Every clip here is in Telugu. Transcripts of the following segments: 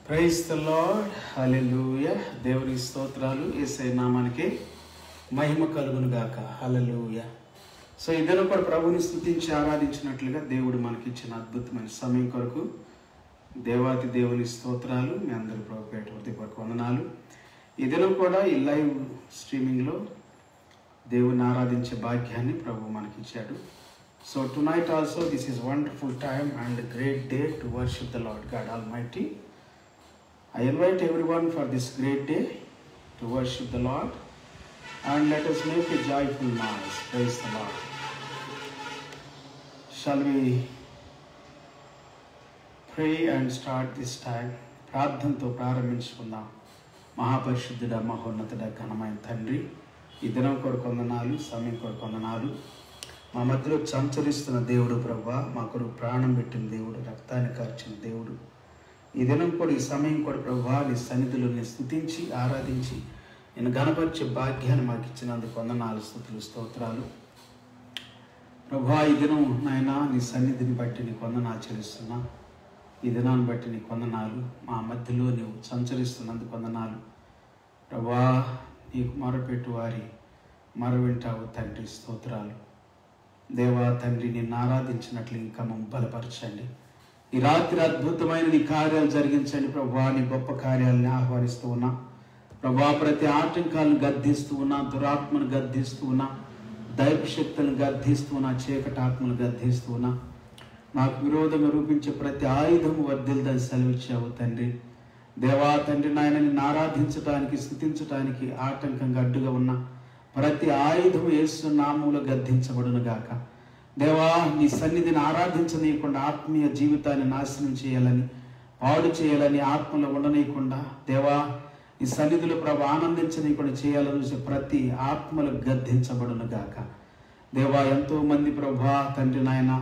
ప్రైజ్ ద లార్డ్, హల్లెలూయా. దేవుని స్తోత్రాలు. యేసయ్య నామానికి మహిమ కలుగును గాక. హల్లెలూయా. సో ఇద్దరు కూడా ప్రభుని స్తుతించి ఆరాధించినట్లుగా దేవుడు మనకిచ్చిన అద్భుతమైన సమయం కొరకు దేవాతి దేవుని స్తోత్రాలు. మీ అందరూ ప్రభు పేట హృదయపూర్వక వందనాలు. ఇద్దరు కూడా ఈ లైవ్ స్ట్రీమింగ్లో దేవుని ఆరాధించే భాగ్యాన్ని ప్రభు మనకిచ్చాడు. So tonight also this is wonderful time and a great day to worship the Lord God Almighty. I invite everyone for this great day to worship the Lord and let us make a joyful noise. Praise the Lord. Shall we pray and start this time? ప్రార్థనతో ప్రారంభించుకుందాం. మహాపరిశుద్ధుడ, మహోన్నతుడ, ఘనమైన తండ్రి, ఈ దినం కొరకు వందనాలు, సమయం కొరకు వందనాలు. మా మధ్యలో సంచరిస్తున్న దేవుడు ప్రభువా, మా కొరకు ప్రాణం పెట్టిన దేవుడు, రక్తాన్ని కార్చిన దేవుడు, ఈ దినం కూడా ఈ సమయం కూడా ప్రభువా నీ సన్నిధిలో నీ స్తుతించి ఆరాధించి నేను ఘనపరిచే భాగ్యాన్ని మాకు ఇచ్చినందుకు వందనాలు, స్తుతులు, స్తోత్రాలు. ప్రభువా ఈ దినం నాయన నీ సన్నిధిని బట్టి నీకు వందనాలు చెల్లిస్తున్నా. ఈ దినాన్ని బట్టి నీకు వందనాలు. మా మధ్యలో నీవు సంచరిస్తున్నందుకు వందనాలు ప్రభువా. నీకు మొరపెట్టు వారి మొర వింటావు తండ్రి, స్తోత్రాలు. దేవా తండ్రి, నిన్ను ఆరాధించినట్లు ఇంకా మమ్మల్ని బలపరచండి. ఈ రాత్రి అద్భుతమైన నీ కార్యాలు జరిగించండి ప్రభువా. నీ గొప్ప కార్యాలను ఆహ్వానిస్తూ ఉన్నా ప్రభువా. ప్రతి ఆటంకాలను గద్దిస్తూ ఉన్నా, దురాత్మను గద్దిస్తూ ఉన్నా, దైవశక్తులను గద్దిస్తూ ఉన్నా, చీకటి ఆత్మను గద్దిస్తూ ఉన్నా. నాకు విరోధంగా రూపించే ప్రతి ఆయుధము వర్ధిల్దని సెలవిచ్చావు తండ్రి. దేవా తండ్రి నాయన నిన్ను ఆరాధించడానికి, స్తుతించడానికి ఆటంకంగా అడ్డుగా ఉన్న ప్రతి ఆయుధం యేసు నామములో గద్దించబడును గాక. దేవా నీ సన్నిధిని ఆరాధించనీయకుండా ఆత్మీయ జీవితాన్ని నాశనం చేయాలని, పాడు చేయాలని, ఆత్మలో ఉండనీయకుండా దేవా నీ సన్నిధిలో ప్రభు ఆనందించనీయకుండా చేయాలని చూసే ప్రతి ఆత్మలు గద్దించబడును గాక. దేవా ఎంతో మంది ప్రభా తండ్రి నాయన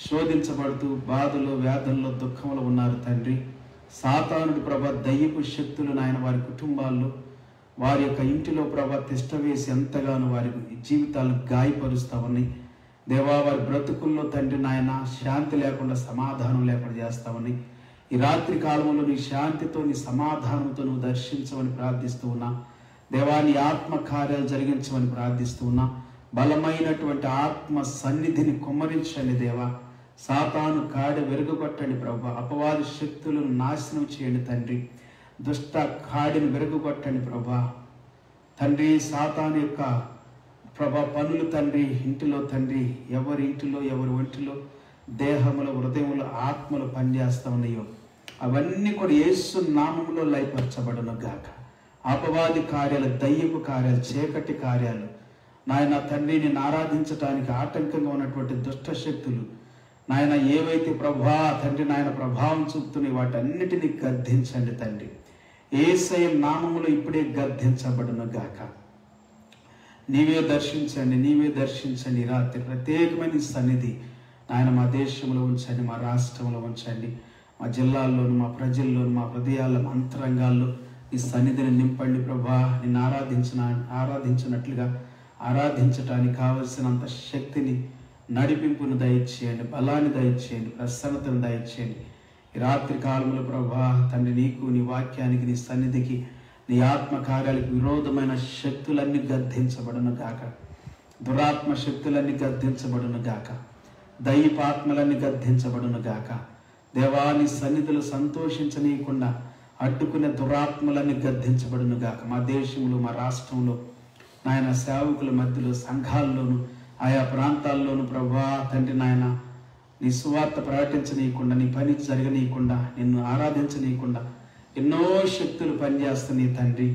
శోధించబడుతూ బాధలు, వ్యాధుల్లో, దుఃఖంలో ఉన్నారు తండ్రి. సాతానుడి ప్రభ దయ్యపు శక్తులు నాయన వారి కుటుంబాల్లో, వారి యొక్క ఇంటిలో ప్రభ తిష్ట వేసి ఎంతగానో వారి జీవితాలను గాయపరుస్తా ఉన్నాయి దేవా. వారి బ్రతుకుల్లో తండ్రి నాయన శాంతి లేకుండా, సమాధానం లేకుండా చేస్తామని ఈ రాత్రి కాలంలో నీ శాంతితో, నీ సమాధానంతో నువ్వు దర్శించమని ప్రార్థిస్తూ ఉన్నా దేవా. నీ ఆత్మ కార్యాలు జరిగించమని ప్రార్థిస్తూ ఉన్నా. బలమైనటువంటి ఆత్మ సన్నిధిని కుమ్మరించండి దేవా. సాతాను కాడి వెలుగుగొట్టండి ప్రభా. అపవాది శక్తులను నాశనం చేయండి తండ్రి. దుష్ట కాడిని వెలుగుగొట్టండి ప్రభా తండ్రి. సాతాను యొక్క ప్రభా పనులు తండ్రి ఇంటిలో తండ్రి, ఎవరి ఇంటిలో, ఎవరి ఒంటిలో, దేహములో, హృదయములో, ఆత్మలు పనిచేస్తా ఉన్నాయో అవన్నీ కూడా యేసు నామములో లయపరచబడును గాక. అపవాది కార్యాలు, దయ్యపు కార్యాలు, చీకటి కార్యాలు నాయన తండ్రి నిన్ను ఆరాధించడానికి ఆటంకంగా ఉన్నటువంటి దుష్ట శక్తులు నాయన ఏవైతే ప్రభా తండ్రి నాయన ప్రభావం చూపుతున్నాయి వాటన్నిటినీ గద్దించండి తండ్రి. యేసయ్య నామములో ఇప్పుడే గద్దించబడును గాక. నీవే దర్శించండి, నీవే దర్శించండి. రాత్రి ప్రత్యేకమైన సన్నిధి నాయన మా దేశంలో ఉంచండి, మా రాష్ట్రంలో ఉంచండి, మా జిల్లాల్లోను, మా ప్రజల్లోను, మా హృదయాల అంతరంగాల్లో ఈ సన్నిధిని నింపండి ప్రభా. నిన్ను ఆరాధించినట్లుగా ఆరాధించటానికి కావలసినంత శక్తిని, నడిపింపును దయచేయండి, బలాన్ని దయచేయండి, ప్రసన్నతను దయచేయండి. ఈ రాత్రి కాలంలో ప్రభా తండ్రి నీకు, నీ వాక్యానికి, నీ సన్నిధికి, నీ ఆత్మ కార్యాలకు విరోధమైన శక్తులన్నీ గద్దించబడును గాక. దురాత్మ శక్తులన్నీ గద్దించబడును గాక. దైవాత్మలన్నీ గద్దించబడును గాక. దేవా నీ సన్నిధిలో సంతోషించనీయకుండా అడ్డుకునే దురాత్మలన్నీ గద్దించబడును గాక. మా దేశంలో, మా రాష్ట్రంలో నాయన సేవకుల మధ్యలో, సంఘాల్లోనూ, ఆయా ప్రాంతాల్లోనూ ప్రభా తండ్రి నాయన నీ సువార్త ప్రకటించనీయకుండా, నీ పని జరగనీయకుండా, నిన్ను ఆరాధించనీయకుండా ఎన్నో శక్తులు పనిచేస్తున్నాయి తండ్రి.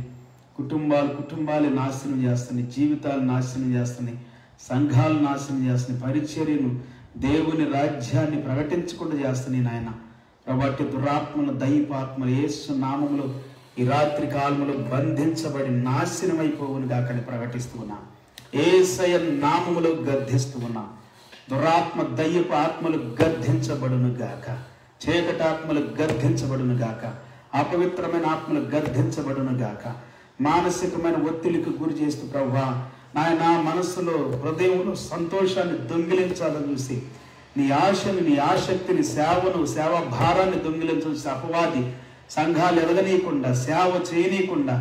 కుటుంబాలు నాశనం చేస్తున్నాయి, జీవితాలు నాశనం చేస్తున్నాయి, సంఘాలు నాశనం చేస్తున్నాయి, పరిచర్యను, దేవుని రాజ్యాన్ని ప్రకటించకుండా చేస్తున్నాయి నాయన. కాబట్టి దురాత్మలు, దైవాత్మలు యేసు నామములో ఈ రాత్రి కాలంలో బంధించబడి నాశనమైపోవును గాకని ప్రకటిస్తూ ఉన్నా. యేసయ్య నామములో గద్దిస్తూ ఉన్నా. దురాత్మ, దయ్యపు ఆత్మలు గద్దించబడును గాక. చీకటాత్మలు గద్దించబడును గాక. అపవిత్రమైన ఆత్మలు గద్దించబడును గాక. మానసికమైన ఒత్తిడికి గురి చేస్తూ ప్రభా నాయన మనస్సులో, హృదయంలో సంతోషాన్ని దొంగిలించాలని చూసి నీ ఆశని, నీ ఆసక్తిని, సేవను, సేవా భారాన్ని దొంగిలించాల్సి అపవాది సంఘాలు ఎదగనీయకుండా, సేవ చేయనీయకుండా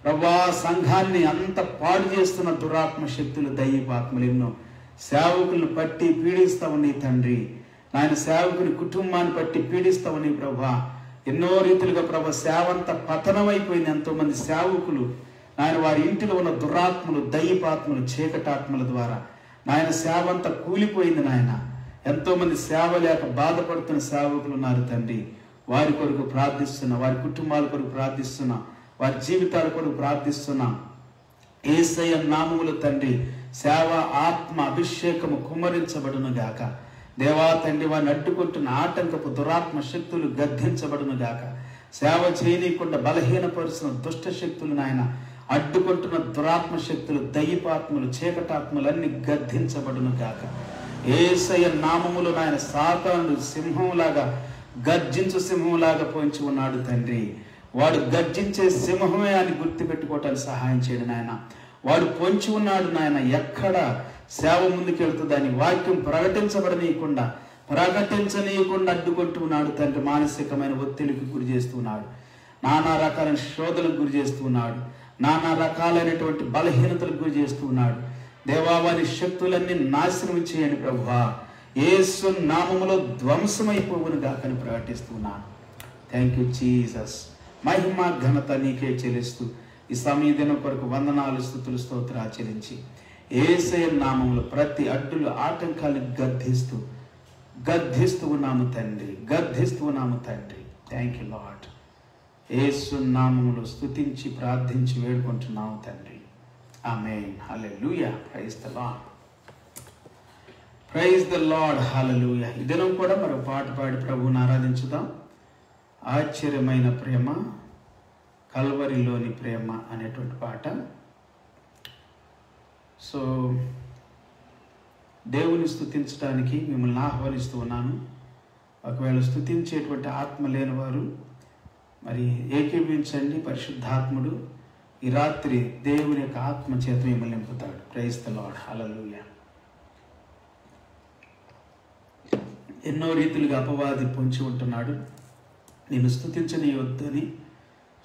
ప్రభా సంఘాన్ని అంత పాడు చేస్తున్న దురాత్మ శక్తులు, దైవాత్మలు ఎన్నో సేవకులను పట్టి పీడిస్తామని తండ్రి నాయన, సేవకుని కుటుంబాన్ని పట్టి పీడిస్తామని ప్రభా ఎన్నో రీతిలుగా ప్రభా సేవ అంతా పతనమైపోయింది. ఎంతోమంది సేవకులు నాయన వారి ఇంటిలో ఉన్న దురాత్మలు, దైవాత్మలు, చీకటాత్మల ద్వారా నాయన సేవ అంతా కూలిపోయింది నాయన. ఎంతోమంది సేవ లేక బాధపడుతున్న సేవకులు ఉన్నారు తండ్రి. వారి కొరకు ప్రార్థిస్తున్నా, వారి కుటుంబాల కొరకు ప్రార్థిస్తున్నా, వారి జీవితాల కొరకు ప్రార్థిస్తున్నా. యేసయ్య నామములో తండ్రి సేవ ఆత్మ అభిషేకము కుమ్మరించబడును గాక. దేవా తండ్రి వారిని అడ్డుకుంటున్న ఆటంకపు దురాత్మ శక్తులు గద్దించబడును గాక. సేవ చేయనీయకుండా బలహీనపరుచిన దుష్ట శక్తులు నాయన, అడ్డుకుంటున్న దురాత్మ శక్తులు, దైవాత్మలు, చీకటాత్మలు అన్ని గద్దించబడును గాక. యేసయ్య నామములో నాయన సాతానుడు సింహంలాగా, గర్జించు సింహంలాగా పొంచి ఉన్నాడు తండ్రి. వాడు గర్జించే సింహమే అని గుర్తుపెట్టుకోవటానికి సహాయం చేయడు నాయన. వాడు పొంచి ఉన్నాడు నాయన. ఎక్కడ సేవ ముందుకెళ్తుందని వాక్యం ప్రకటించనీయకుండా అడ్డుకుంటూ ఉన్నాడు తండ్రి. మానసికమైన ఒత్తిడికి గురి చేస్తున్నాడు, నానా రకాలైన శోధనకు గురి చేస్తున్నాడు, నానా రకాలైనటువంటి బలహీనతలకు గురి చేస్తున్నాడు. దేవా వారి శక్తులన్నీ నాశనం చేయండి ప్రభువా. యేసు నామములో ధ్వంసమైపోవును గాకని ప్రకటిస్తున్నాను. Thank you Jesus. మహిమ ఘనత నీకే చెల్లిస్తూ ఈ సమయ దినం కొరకు వందనాలు, స్తుతులు, స్తోత్రాలు చెల్లించి యేసయ్య నామములో ప్రతి అడ్డులు, ఆటంకాలను గద్దిస్తూ ఉన్నాము తండ్రి, గద్దిస్తూ ఉన్నాము తండ్రి. Thank you lord. యేసు నామములో స్తుతించి ప్రార్థించి వేడుకుంటున్నాము తండ్రి. ఆమేన్. హల్లెలూయా. Praise the Lord. Praise the Lord. హల్లెలూయా. ఈ దినం కూడా మరో పాట పాడి ప్రభువుని ఆరాధించుదాం. ఆశ్చర్యమైన ప్రేమ, కల్వరిలోని ప్రేమ అనేటువంటి పాట. సో దేవుని స్తుతించడానికి మిమ్మల్ని ఆహ్వానిస్తూ ఉన్నాను. ఒకవేళ స్తుతించేటువంటి ఆత్మ లేని వారు మరి ఏకీభవించండి. పరిశుద్ధాత్ముడు ఈ రాత్రి దేవుని యొక్క ఆత్మ చేత మిమ్మల్ని నింపుతాడు. Praise the Lord. హల్లెలూయా. ఎన్నో రీతులుగా అపవాది పొంచి ఉంటున్నాడు. నేను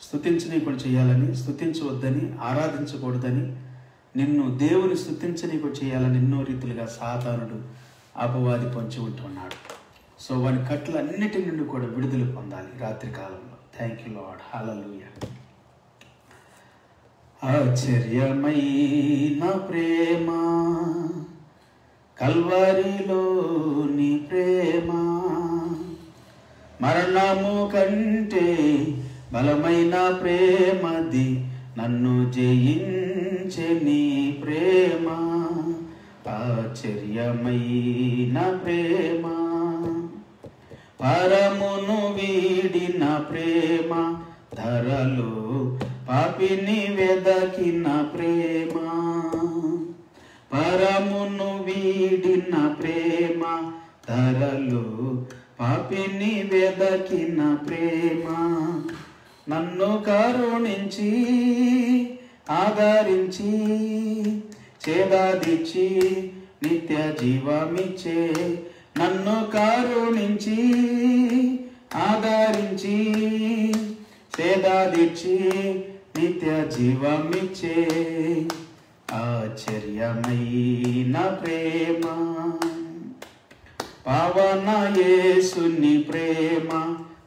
స్తుతించనీయకుండా చేయాలని, స్తుతించవద్దని, ఆరాధించకూడదని, నిన్ను దేవుని స్తుతించనీయకుండా చేయాలని ఎన్నో రీతులుగా సాతానుడు, అపవాది పొంచి ఉంటున్నాడు. సో వాని కట్లన్నిటి నుండి కూడా విడుదల పొందాలి రాత్రి కాలంలో. Thank you Lord. హల్లెలూయా. ఆశ్చర్యమైన ప్రేమ, కల్వరిలోని ప్రేమ, మరణము కంటే బలమైన ప్రేమది, నన్ను జయించే నీ ప్రేమ. ఆశ్చర్యమైన ప్రేమ, పరమును వీడిన ప్రేమ, ధరలో పాపిని వెదకిన ప్రేమ. పరమును వీడిన ప్రేమ, ధరలో పాపిని వెదకిన ప్రేమ. నన్ను కరుణించి ఆదరించి చేదాదిచ్చి నిత్య జీవమిచ్చే. నన్ను కరుణించి ఆదరించి చేదాదిచ్చి నిత్య జీవమిచ్చే. ఆశ్చర్యమైన ప్రేమ, పావన యేసుని ప్రేమ,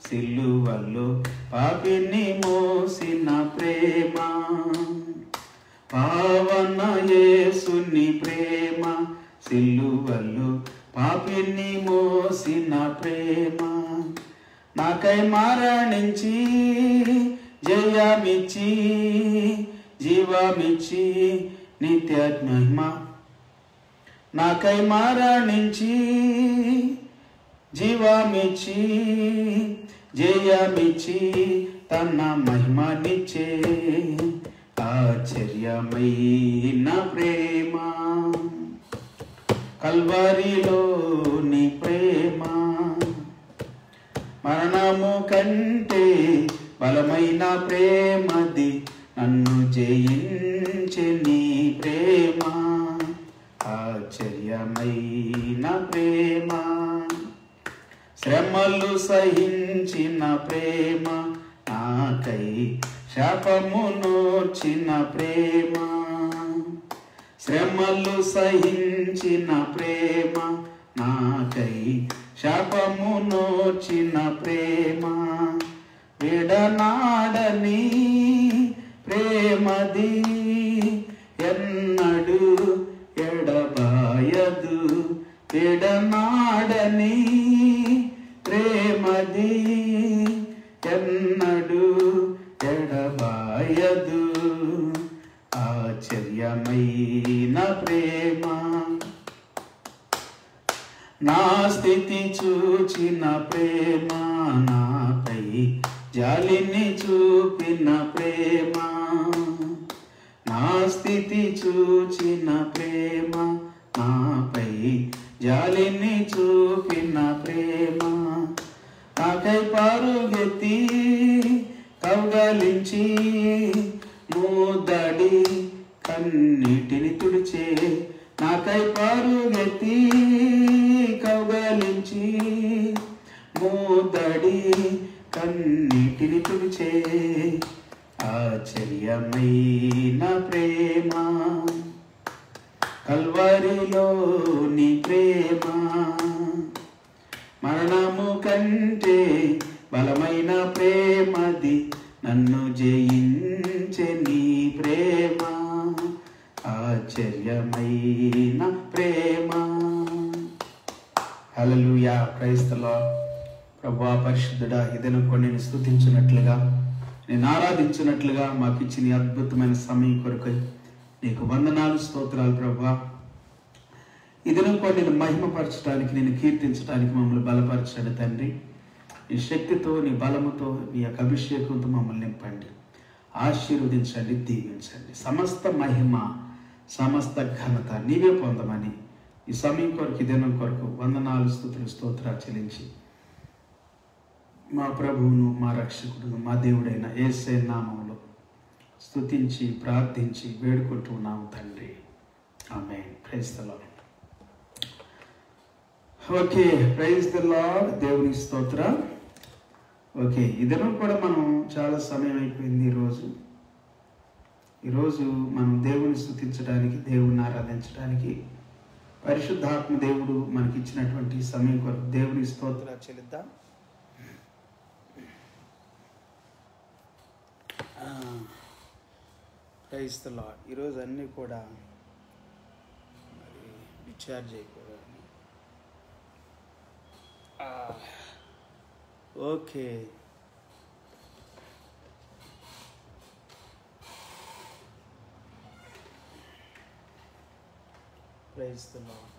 సిలువలో పాపిని మోసిన ప్రేమ. పావన యేసుని ప్రేమ, సిలువలో పాపిని మోసిన ప్రేమ. నాకై మరణించి జయమిచ్చి జీవమిచ్చి నిత్య మహిమ. నాకై మరణించి జీవమిచ్చి జయమిచ్చి తన మహిమనిచ్చే. ఆశ్చర్యమైన ప్రేమ, కల్వరిలోని ప్రేమ, మరణము కంటే బలమైన ప్రేమది, నన్ను జయించే నీ ప్రేమ. ఆశ్చర్యమైన ప్రేమ, శ్రమలు సహించిన ప్రేమ, నాకై శాపమునోర్చిన ప్రేమ, శ్రమలు సహించిన ప్రేమ, నాకై శాపమునోర్చిన ప్రేమ, విడనాడని ప్రేమది ఎన్నడు ఎడబాయదు, విడనాడని ప్రేమది ఎన్నడు ఎడబాయదు, ఆశ్చర్యమైన ప్రేమ, నా స్థితి చూచిన ప్రేమ, నాపై జాలిని చూపిన ప్రేమ, నా స్థితి చూచిన ప్రేమ, నాపై జాలిని చూపిన ప్రేమ, నాకై పరుగెత్తి కౌగలించి మూదడి కన్నీటిని తుడిచే, నాకై పరుగెత్తి కౌగలించి మూదడి కన్నీటిని తుడిచే, ఆశ్చర్యమైన ప్రేమ, కల్వరిలోని ప్రేమ, మరణము కంటే బలమైన ప్రేమది, నన్ను జయించే నీ ప్రేమ, ఆశ్చర్యమైన ప్రేమ. హల్లెలూయా, ప్రైజ్ ది లార్డ్. ప్రభువా పరిశుద్ధుడా, ఇదను కొన్ని నేను స్తుతించినట్లుగా, నేను ఆరాధించినట్లుగా మాకు ఇచ్చిన అద్భుతమైన సమయం కొరకు నీకు వందనాలు, స్తోత్రాలు ప్రభువా. ఇదను కూడా నేను మహిమపరచడానికి, నేను కీర్తించడానికి మమ్మల్ని బలపరచండి తండ్రి. నీ శక్తితో, నీ బలముతో, నీ యొక్క అభిషేకంతో మమ్మల్ని నింపండి, ఆశీర్వదించండి, దీవించండి. సమస్త మహిమ, సమస్త ఘనత నీవే పొందమని ఈ సమయం కొరకు, ఇదనం కొరకు వందనాలు, స్తుతులు, స్తోత్రాలు చెల్లించి మా ప్రభువును, మా రక్షకుడును, మా దేవుడైన యేసయ్య నామములో స్తుతించి ప్రార్థించి వేడుకుంటున్నాము తండ్రి. ఆమేన్. Praise the Lord. Okay, praise the Lord. దేవుని స్తోత్రం. ఓకే, ఇదను కూడా మనం చాలా సమయం అయిపోయింది. ఈరోజు మనం దేవుని స్తుతించడానికి, దేవుని ఆరాధించడానికి పరిశుద్ధాత్మ దేవుడు మనకి ఇచ్చినటువంటి సమయం కొరకు దేవుని స్తోత్రాలు చెల్లిద్దాం. Praise the Lord. ఈరోజు అన్నీ కూడా మరి డిశ్చార్జ్ అయిపోయాయి. Okay, praise the Lord.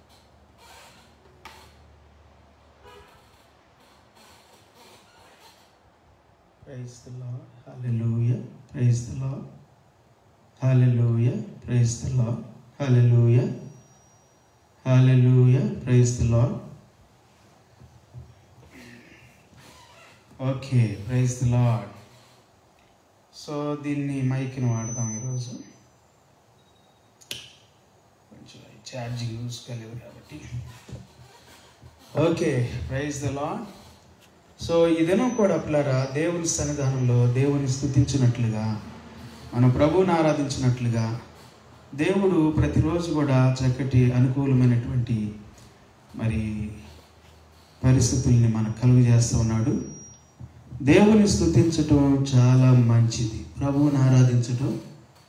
Praise the Lord. హల్లెలూయా. Praise the Lord. హల్లెలూయా. Praise the Lord. హల్లెలూయా. హల్లెలూయా. Praise the Lord. Okay, praise the Lord. So దీన్ని మైక్ని వాడదాం ఈరోజు. కొంచెం ఛార్జింగ్ చూసుకోలేవు కాబట్టి. Okay, praise the Lord. So ఇదేనో కూడా పిల్లరా, దేవుని సన్నిధానంలో దేవుని స్తుతించినట్లుగా, మనం ప్రభువుని ఆరాధించినట్లుగా దేవుడు ప్రతిరోజు కూడా చక్కటి అనుకూలమైనటువంటి మరి పరిస్థితుల్ని మనకు కలుగజేస్తూ ఉన్నాడు. దేవుని స్తుతించటం చాలా మంచిది, ప్రభువుని ఆరాధించటం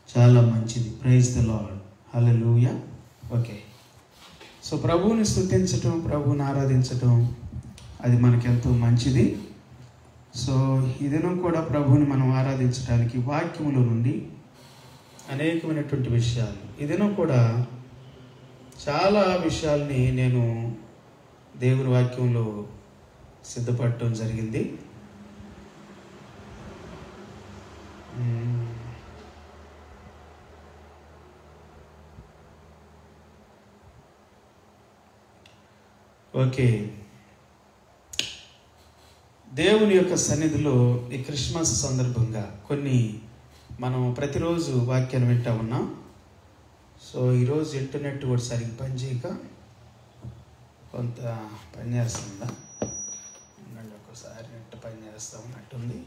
చాలా మంచిది. Praise the Lord. Hallelujah. Okay, so ప్రభువుని స్తుతించటం, ప్రభువుని ఆరాధించటం అది మనకెంతో మంచిది. సో ఇదేనో కూడా ప్రభువుని మనం ఆరాధించడానికి వాక్యములో నుండి అనేకమైనటువంటి విషయాలు, ఇదేనో కూడా చాలా విషయాల్ని నేను దేవుని వాక్యంలో సిద్ధపడటం జరిగింది. ఓకే, దేవుని యొక్క సన్నిధిలో ఈ క్రిస్మస్ సందర్భంగా కొన్ని మనం ప్రతిరోజు వాక్యాన్ని వింటూ ఉన్నాం. సో ఈరోజు ఇంటర్నెట్ కూడా సరిగ్గా పనిచేయక కొంత పనిచేస్తుందా, ఒకసారి నెట్ పనిచేస్తూ ఉన్నట్టుంది.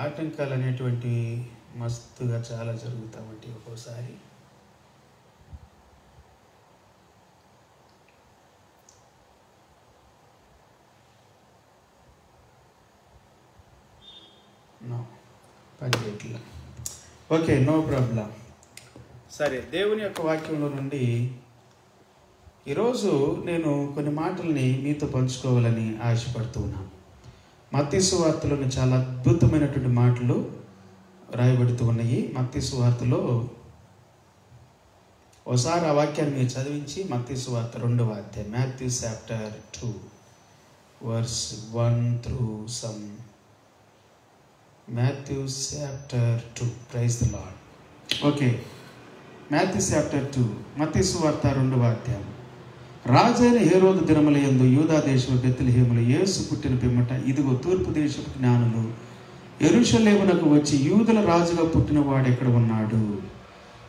ఆటంకాలు అనేటువంటివి మస్తుగా చాలా జరుగుతూ ఉంటాయి ఒక్కోసారి. పనిచేయట్లా. Okay, no problem. సరే, దేవుని యొక్క వాక్యంలో నుండి ఈరోజు నేను కొన్ని మాటల్ని మీతో పంచుకోవాలని ఆశపడుతూ ఉన్నాను. మత్తయి సువార్తలోని చాలా అద్భుతమైనటువంటి మాటలు రాయబడుతూ ఉన్నాయి. మత్తయి సువార్తలో ఒకసారి ఆ వాక్యాన్ని మీరు చదివించి, మత్తయి సువార్త 2వ అధ్యాయం, Matthew chapter 2 verse 1 through some. Matthew chapter 2. Praise the Lord. Okay, Matthew chapter 2, మత్తయి సువార్త 2వ అధ్యాయం. రాజైన హేరోదు దినముల యందు యూదా దేశము బెత్లెహేములో యేసు పుట్టిన పిమ్మట ఇదిగో తూర్పు దేశపు జ్ఞానులు యెరూషలేమునకు వచ్చి యూదుల రాజుగా పుట్టిన వాడు ఎక్కడ ఉన్నాడు,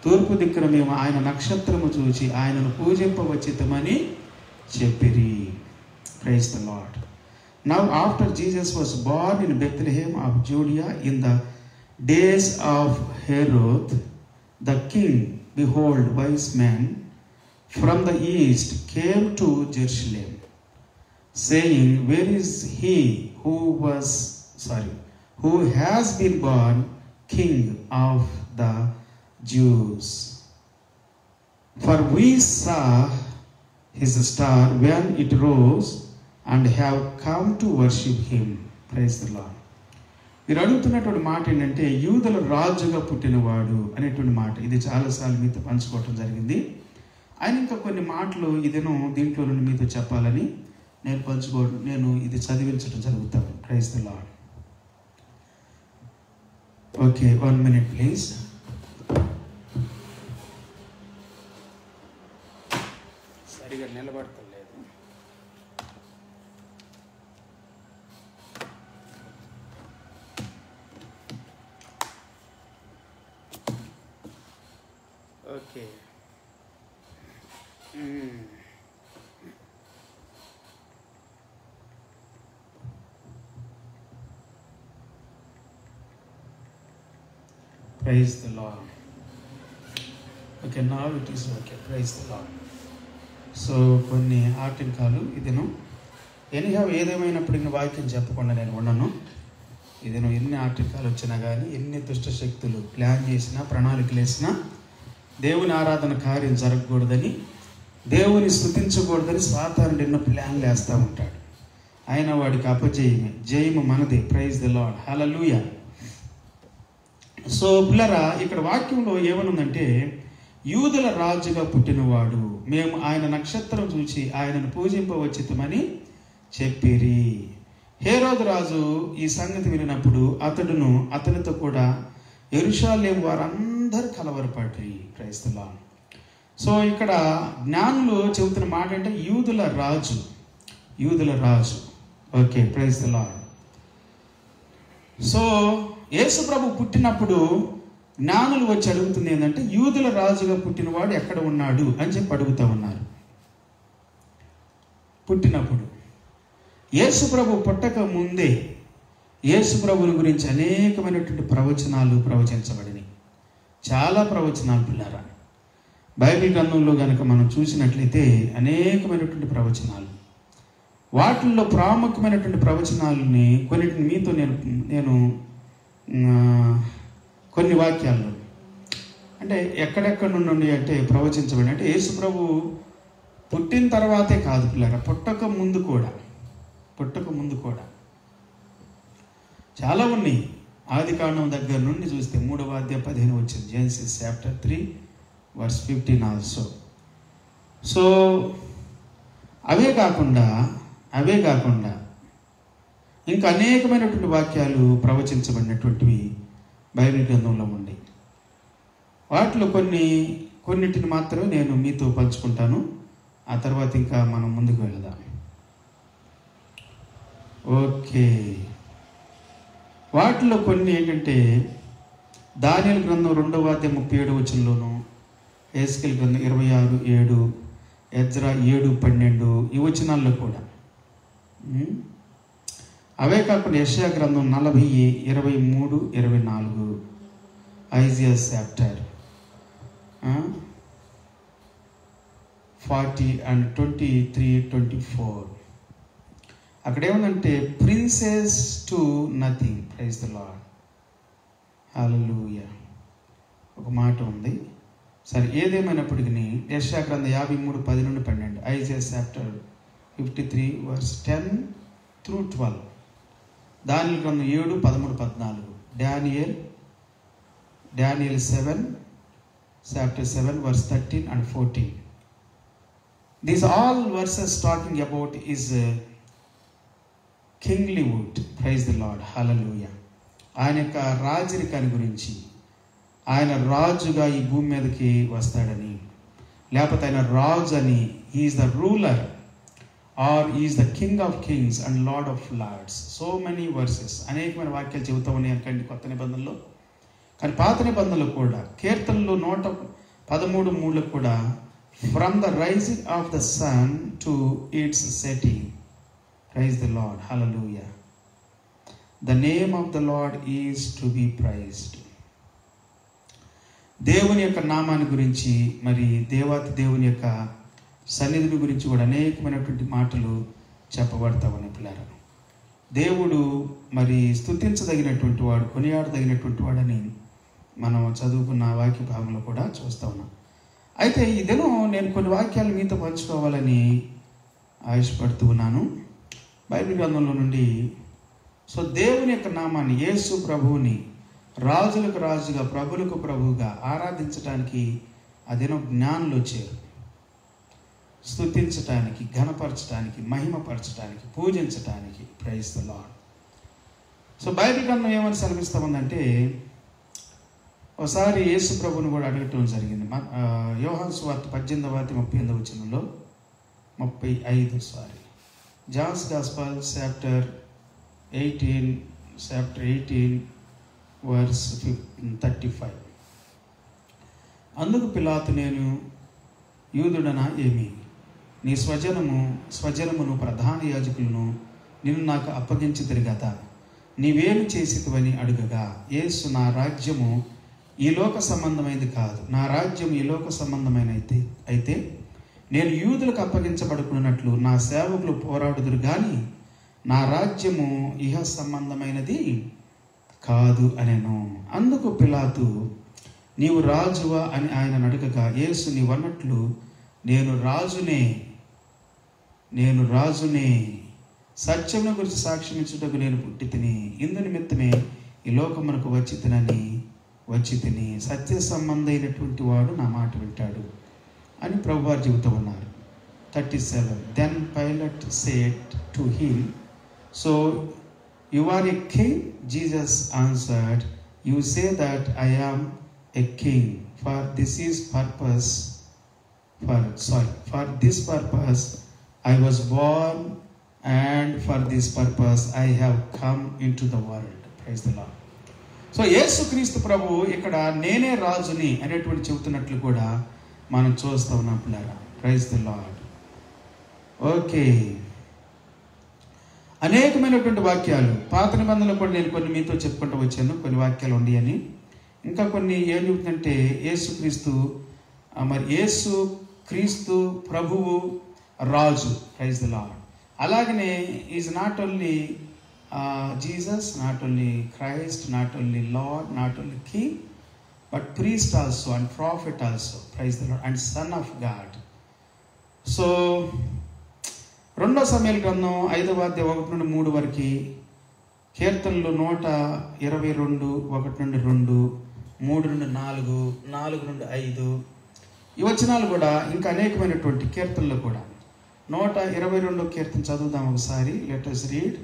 తూర్పు దిక్కున మేము ఆయన నక్షత్రము చూచి ఆయనను పూజింపవచ్చితమని చెప్పిరి. Praise the Lord. Now after Jesus was born in Bethlehem of Judea in the days of Herod the king, behold, wise men from the east came to Jerusalem, saying, where is he who has been born King of the Jews? For we saw his star when it rose and have come to worship him. Praise the Lord. మీరు అడుగుతున్నటువంటి మాట ఏంటంటే యూదుల రాజుగా పుట్టినవాడు అనేటువంటి మాట. ఇది చాలాసార్లు మీతో పంచుకోవటం జరిగింది. ఆయన ఇంకా కొన్ని మాటలు ఇదేనో దీంట్లో నుండి మీతో చెప్పాలని నేను ఇది చదివించడం జరుగుతాను. Praise the Lord. Okay, 1 minute please. సరిగా నిలబడతలేదు. Okay, praise the Lord. Okay, now it is okay. Praise the Lord. So కొన్ని ఆటంకాలు ఇదేను ఎనీహౌ ఏదేమైనప్పటికీ వాక్యం చెప్పకుండా నేను ఉండను. ఇదేను ఎన్ని ఆటంకాలు వచ్చినా కానీ, ఎన్ని దుష్ట శక్తులు ప్లాన్ చేసినా, ప్రణాళికలు వేసినా, దేవుని ఆరాధన కార్యం జరగకూడదని, దేవుని స్తుతించకూడదని సాతానుడు ఎన్నో ప్లాన్లు వేస్తూ ఉంటాడు. ఆయన వాడికి అపజయమే, జయము మనదే. Praise the Lord. Hallelujah. So పిల్లరా, ఇక్కడ వాక్యంలో ఏమనుందంటే యూదుల రాజుగా పుట్టినవాడు, మేము ఆయన నక్షత్రం చూసి ఆయనను పూజింపవచ్చితమని చెప్పిరి. హేరోదు రాజు ఈ సంగతి వినినప్పుడు అతడును అతనితో కూడా యెరూషలేము వారందరూ కలవరపడ్రి. Praise the Lord. సో ఇక్కడ జ్ఞానులు చెబుతున్న మాట అంటే యూదుల రాజు. Okay, praise the Lord. So యేసు ప్రభు పుట్టినప్పుడు జ్ఞానులు వచ్చి అడుగుతుంది ఏంటంటే యూదుల రాజుగా పుట్టినవాడు ఎక్కడ ఉన్నాడు అని చెప్పి అడుగుతూ ఉన్నారు. పుట్టినప్పుడు యేసు ప్రభు పుట్టక ముందే యేసు ప్రభుని గురించి అనేకమైనటువంటి ప్రవచనాలు ప్రవచించబడినాయి. చాలా ప్రవచనాలు పిల్లారా. బైబిల్ గ్రంథంలో కనుక మనం చూసినట్లయితే అనేకమైనటువంటి ప్రవచనాలు, వాటిల్లో ప్రాముఖ్యమైనటువంటి ప్రవచనాలని కొన్నిటిని మీతో నేను కొన్ని వాక్యాల్లో అంటే ఎక్కడెక్కడ నుండి అంటే ప్రవచించబడి, అంటే యేసు ప్రభు పుట్టిన తర్వాతే కాదు పిల్లరా, పుట్టక ముందు కూడా చాలా ఉన్నాయి. ఆది కాండం దగ్గర నుండి చూస్తే 3వ అధ్యాయం 15 వచ్చింది. Genesis chapter 3 verse 15 also. So అవే కాకుండా ఇంకా అనేకమైనటువంటి వాక్యాలు ప్రవచించబడినటువంటివి బైబిల్ గ్రంథంలో ఉన్నాయి. వాటిలో కొన్నిటిని మాత్రమే నేను మీతో పంచుకుంటాను. ఆ తర్వాత ఇంకా మనం ముందుకు వెళదాం. ఓకే, వాటిలో కొన్ని ఏంటంటే దానియేలు గ్రంథం 2వ అధ్యాయం 37 వచనంలోను, హెస్కేల్ గ్రంథం 26:7, ఎజ్రా 7:12 ఈ వచనాల్లో కూడా అవే కాకుండా యెషయా గ్రంథం 40:23-24, ఐజియా చాప్టర్ 40:23-24. అక్కడ ఏముందంటే princes to nothing. Praise the Lord, హల్లెలూయా. ఒక మాట ఉంది. సరే, ఏదేమైనప్పటికీ యెషయా గ్రంథం 53:10-12, ఐజియా చాప్టర్ 53:10-12, దానియేలు గ్రంథం 7:13-14, Daniel 7 chapter 7:13-14. These all verses talking about is kinglyhood. Praise the Lord, hallelujah. ఆయన యొక్క రాజరికాన్ని గురించి, ఆయన రాజుగా ఈ భూమి మీదకి వస్తాడని, లేకపోతే ఆయన రాజు అని, he is the ruler or is the king of kings and Lord of lords. So many verses, అనేకమైన వాక్యాలు చెబుతూ ఉన్నాయి అనుకోండి కొత్త నిబంధనలో. కానీ పాత నిబంధనలు కూడా కీర్తనలు 113:3 కూడా from the rising of the sun to its setting. Praise the Lord, hallelujah. The name of the Lord is to be praised. దేవుని యొక్క నామాన్ని గురించి, మరి దేవాతి దేవుని యొక్క సన్నిధిని గురించి కూడా అనేకమైనటువంటి మాటలు చెప్పబడతామని పిల్లారు. దేవుడు మరి స్తుతించదగినటువంటి వాడు, కొనియాడదగినటువంటి వాడని మనం చదువుకున్న వాక్య భాగంలో కూడా చూస్తూ ఉన్నాం. అయితే ఈ దినం నేను కొన్ని వాక్యాలు మీతో పంచుకోవాలని ఆశపడుతూ ఉన్నాను బైబిల్ గ్రంథంలో నుండి. సో దేవుని యొక్క నామాన్ని, యేసు ప్రభువుని రాజులకు రాజుగా, ప్రభులకు ప్రభువుగా ఆరాధించడానికి ఆ దినం జ్ఞానులు వచ్చారు. స్తుతించటానికి, ఘనపరచడానికి, మహిమపరచడానికి, పూజించటానికి. Praise the Lord. So Bible గ్రంథం ఏమని సెలవిస్తామందంటే, ఒకసారి యేసు ప్రభువుని కూడా అడగటం జరిగింది. యోహాను సువార్త 18:38, జాన్స్ గాస్పల్ చాప్టర్ 18:35. అందుకు పిలాతు, నేను యూదుడనా ఏమి? నీ స్వజనమును ప్రధాన యాజకులను నిన్ను నాకు అప్పగించితిరి కదా, నీవేమి చేసితివని అడుగగా, యేసు, నా రాజ్యము ఈ లోక సంబంధమైనది కాదు. నా రాజ్యం ఈ లోక సంబంధమైన అయితే నేను యూదులకు అప్పగించబడుకున్నట్లు నా సేవకులు పోరాడుదురు గాని నా రాజ్యము ఇహ సంబంధమైనది కాదు అనెను. అందుకు పిలాతు, నీవు రాజువా అని ఆయన అడగగా, యేసు, నీవన్నట్లు నేను రాజునే, సత్యమును గురించి సాక్ష్యం ఇచ్చుటకు నేను పుట్టి తిని, ఇందు నిమిత్తమే ఈ లోకమునకు వచ్చి తిని, సత్య సంబంధమైనటువంటి వాడు నా మాట వింటాడు అని ప్రభువారు చెబుతూ ఉన్నారు. 37. Then Pilate said to him, so you are a king? Jesus answered, you say that I am a king. For this purpose I was born, and for this purpose I have come into the world. Praise the Lord. So యేసుక్రీస్తు ప్రభు ఇక్కడ నేనే రాజుని అనేటువంటి చెబుతున్నట్లు కూడా మనం చూస్తూ ఉన్నాం పిల్లరా. Praise the Lord. ఓకే, అనేకమైనటువంటి వాక్యాలు పాత నిబంధనలు కూడా నేను కొన్ని మీతో చెప్పుకుంటూ వచ్చాను. కొన్ని వాక్యాలు ఉండి అని, ఇంకా కొన్ని ఏం చెబుతుందంటే యేసు క్రీస్తు ప్రభువు రాజు. Praise the Lord. అలాగనే is not only Jesus, not only Christ, not only Lord, not only king, but priest also and prophet also. Praise the Lord. And son of God. So 2 సమూయేలు గ్రంథం 5:1-3 వరకు, కీర్తనలు 122, 1-2, 3-4, 4-5 ఈ వచనాలు కూడా, ఇంకా అనేకమైనటువంటి కీర్తనలు కూడా. 122 కీర్తన చదువుదాం ఒకసారి. Let us read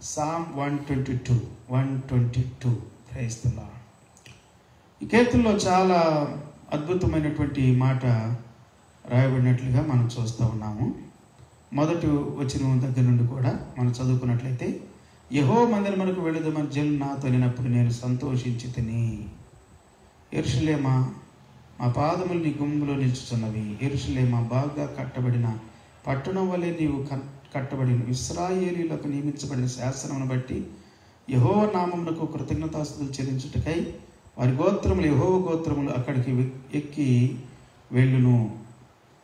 Psalm 122. Praise the Lord. ఈ కీర్తనలో చాలా అద్భుతమైనటువంటి మాట రాయబడినట్లుగా మనం చూస్తూ ఉన్నాము. మొదటి వచనం దగ్గర నుండి కూడా మనం చదువుకున్నట్లయితే, యెహోవా మందిరమునకు వెళుదామని జనులు నాతో అనినప్పుడు నేను సంతోషించి తిని. యెరూషలేమా, మా పాదములు నీ గుమ్ములో నిలుచుచున్నవి. యెరూషలేమా, బాగా కట్టబడిన పట్టణం వలె నీవు కట్టబడిన ఇశ్రాయేలీయులకు నియమించబడిన శాసనమును బట్టి యెహోవా నామమునకు కృతజ్ఞతాస్తుతులు చెల్లించుటకై వారి గోత్రములు యెహోవా గోత్రములు అక్కడికి ఎక్కి వెళ్ళును.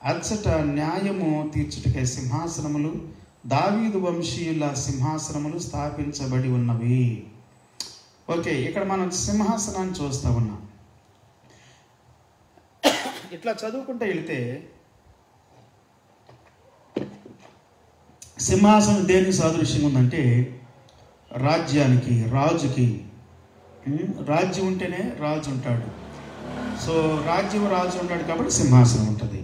అచ్చట న్యాయము తీర్చుటకై సింహాసనములు, దావీదు వంశీయుల సింహాసనములు స్థాపించబడి ఉన్నవి. ఓకే, ఇక్కడ మనం సింహాసనాన్ని చూస్తూ ఉన్నాం. ఇట్లా చదువుకుంటూ వెళితే సింహాసనం దేనికి సాదృశ్యంగా ఉందంటే రాజ్యానికి, రాజుకి. రాజ్యం ఉంటేనే రాజు ఉంటాడు. సో రాజ్యం రాజు ఉంటాడు కాబట్టి సింహాసనం ఉంటుంది.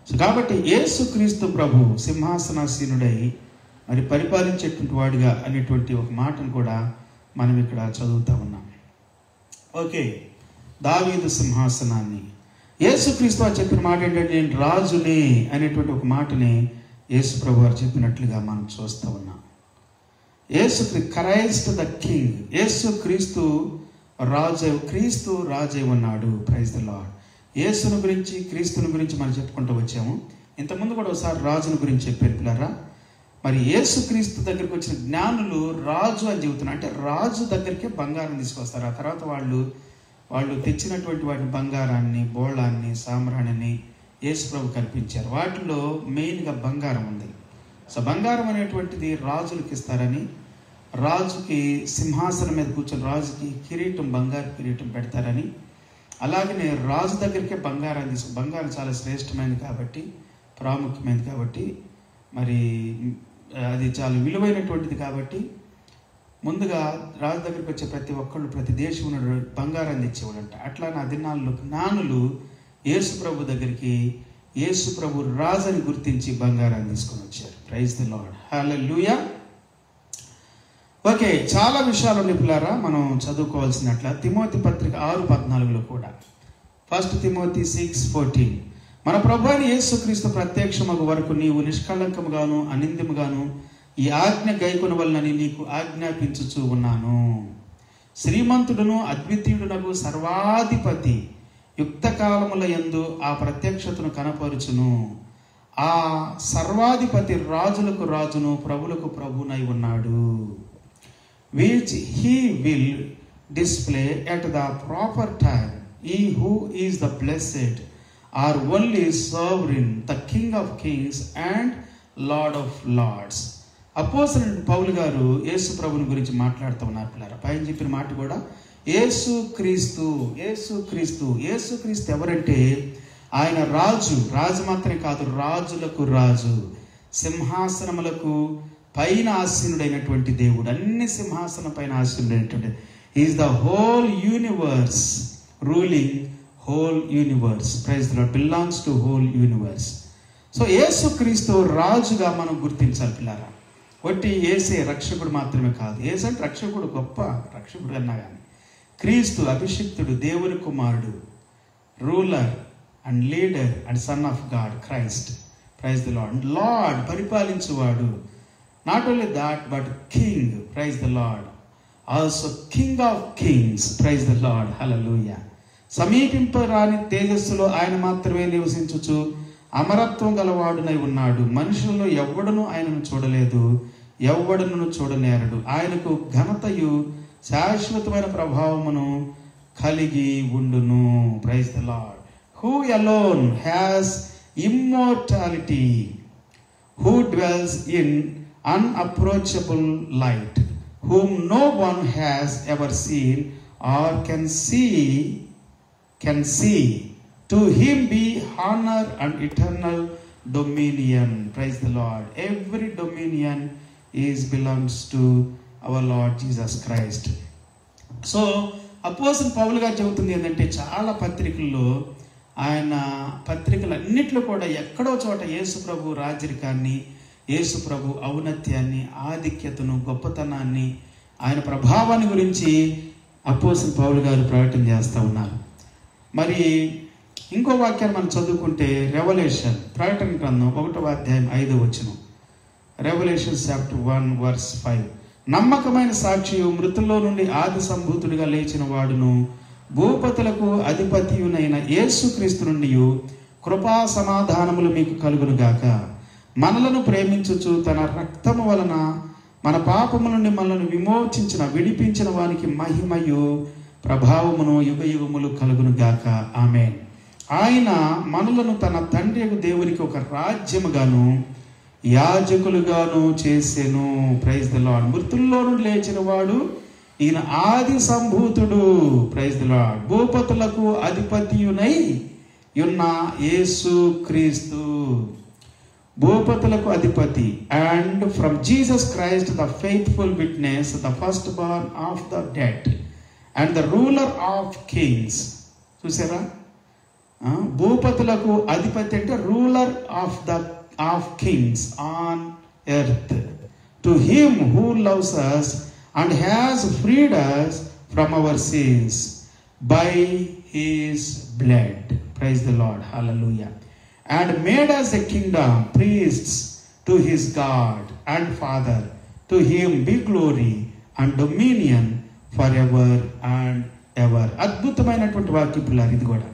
సో కాబట్టి యేసుక్రీస్తు ప్రభు సింహాసనాసీనుడై మరి పరిపాలించేటువంటి వాడిగా అనేటువంటి ఒక మాటను కూడా మనం ఇక్కడ చదువుతూ ఉన్నాం. ఓకే, దావీదు సింహాసనాన్ని యేసుక్రీస్తు వారు చెప్పిన మాట ఏంటంటే నేను రాజుని అనేటువంటి ఒక మాటని యేసు ప్రభు వారు చెప్పినట్లుగా మనం చూస్తూ ఉన్నాం. క్రైస్ట్ ద కింగ్, యేసుక్రీస్తు రాజు, క్రీస్తు రాజై ఉన్నాడు. Praise the Lord. యేసును గురించి, క్రీస్తుని గురించి మనం చెప్పుకుంటూ వచ్చాము. ఇంతకుముందు కూడా ఒకసారి రాజుని గురించి చెప్పారు పిల్లరా. మరి యేసుక్రీస్తు దగ్గరికి వచ్చిన జ్ఞానులు రాజు అని చెబుతున్నారు. అంటే రాజు దగ్గరికే బంగారం తీసుకొస్తారు. ఆ తర్వాత వాళ్ళు తెచ్చినటువంటి వాటి బంగారాన్ని, బోళాన్ని, సామ్రాణిని యేసు ప్రభు కల్పించారు. వాటిలో మెయిన్గా బంగారం ఉంది. సో బంగారం అనేటువంటిది రాజులకి ఇస్తారని, రాజుకి సింహాసనం మీద కూర్చొని రాజుకి కిరీటం, బంగారు కిరీటం పెడతారని, అలాగనే రాజు దగ్గరికే బంగారాన్ని బంగారం చాలా శ్రేష్టమైనది కాబట్టి, ప్రాముఖ్యమైనది కాబట్టి, మరి అది చాలా విలువైనటువంటిది కాబట్టి ముందుగా రాజు దగ్గరికి వచ్చే ప్రతి ఒక్కళ్ళు, ప్రతి దేశం బంగారాన్ని తెచ్చేవాడంట. అట్లా నా దినాల్లో జ్ఞానులు యేసు ప్రభు దగ్గరికి యేసు ప్రభు రాజుని గుర్తించి బంగారాన్ని తీసుకొని వచ్చారు. Praise the Lord, hallelujah. Okay, చాలా విషయాలు నిపులారా మనం చదువుకోవాల్సినట్ల. తిమోతి పత్రిక 6:14 కూడా, 1 తిమోతి 6:14, మన ప్రభు అయిన యేసుక్రీస్తు ప్రత్యక్షమగు వరకు నీవు నిష్కళంకముగాను అనింద్యముగాను ఈ ఆజ్ఞ గైకొనవలనని నీకు ఆజ్ఞాపించుచూ ఉన్నాను. శ్రీమంతుడును అద్వితీయుడునకు సర్వాధిపతి యుక్త కాలముల యందు ఆ ప్రత్యక్షతను కనపరుచును. ఆ సర్వాధిపతి రాజులకు రాజును ప్రభులకు ప్రభునై ఉన్నాడు. which he will display at the proper time. He who is the blessed are only sovereign, the King of kings and Lord of lords. అపోస్తలుడైన పౌలు గారు యేసు ప్రభుని గురించి మాట్లాడుతూ ఉన్నారు పిల్లరా. పైన చెప్పిన మాట కూడా యేసుక్రీస్తు. యేసుక్రీస్తు ఎవరంటే ఆయన రాజు మాత్రమే కాదు, రాజులకు రాజు, సింహాసనములకు పైన ఆసీనుడైనటువంటి దేవుడు, అన్ని సింహాసనం పైన ఆసీనుడైనటువంటి. Is the whole universe, ruling whole universe. Praise the Lord, belongs to whole universe. So యేసుక్రీస్తు రాజుగా మనం గుర్తించాలి పిల్లారా. ఒట్టి యేసే రక్షకుడు మాత్రమే కాదు. యేసు అంటే రక్షకుడు, గొప్ప రక్షకుడు అన్నా కానీ, క్రీస్తు అభిషిక్తుడు, దేవుని కుమారుడు, ruler and leader and son of God, Christ. Praise the Lord. Lord, పరిపాలించువాడు. Not only that but king. Praise the Lord. Also king of kings. Praise the Lord, హల్లెలూయా. సమీపింపరాని తేజస్సులో ఆయన మాత్రమే నివసించుచు అమరత్వం గలవాడునై ఉన్నాడు. మనుషులలో ఎవ్వడును ఆయనను చూడలేదు, ఎవ్వడును చూడనేరడు. ఆయనకు ఘనతయు శాశ్వతమైన ప్రభావమును కలిగి ఉండును. Praise the Lord. Who alone has immortality, who dwells in unapproachable light, whom no one has ever seen or can see. To him be honor and eternal dominion. Praise the Lord. Every dominion belongs to our Lord Jesus Christ. So అపోస్తలుడు పౌలు గారు చెబుతుంది ఏంటంటే, చాలా పత్రికల్లో, ఆయన పత్రికలన్నిట్లో కూడా ఎక్కడో చోట యేసు ప్రభు రాజరికాన్ని, యేసు ప్రభు ఔన్నత్యాన్ని, ఆధిక్యతను, గొప్పతనాన్ని, ఆయన ప్రభావాన్ని గురించి అపోస్తలుడు పౌలు గారు ప్రకటన చేస్తూ ఉన్నారు. మరి ఇంకో వాక్యాన్ని మనం చదువుకుంటే రెవల్యూషన్, ప్రకటన గ్రంథం 1వ అధ్యాయం 5వ వచనం. Revelation chapter 1:5. నమ్మకమైన సాక్షియు, మృతుల్లో నుండి ఆది సంభూతుడిగా లేచిన వాడును, భూపతులకు అధిపతియునైన యేసుక్రీస్తు నుండి కృపా సమాధానములు మీకు కలుగును గాక. మనలను ప్రేమించుచు తన రక్తము వలన మన పాపము నుండి మనల్ని విడిపించిన వానికి మహిమయు ప్రభావమును యుగయుగములు కలుగును గాక. ఆమేన్. ఆయన మనలను తన తండ్రి దేవునికి ఒక రాజ్యముగాను యాజకులుగాను చేసెను. Praise the Lord. మృతుల్లో నుండి లేచిన వాడు ఈయన ఆది సంభూతుడు. Praise the Lord. భూపతులకు అధిపతియునై ఉన్న యేసు క్రీస్తు, భూపతులకు అధిపతి. And from Jesus Christ the faithful witness, the first born of the dead and the ruler of kings. చూసారా, భూపతులకు అధిపతి అంటే ruler of kings on earth. To him who loves us and has freed us from our sins by his blood. Praise the Lord. Hallelujah. And made us a kingdom, priests to his God and Father. To him be glory and dominion forever and ever. అద్భుతమైనటువంటి వాక్యం పిల్లలు. ఇది కూడా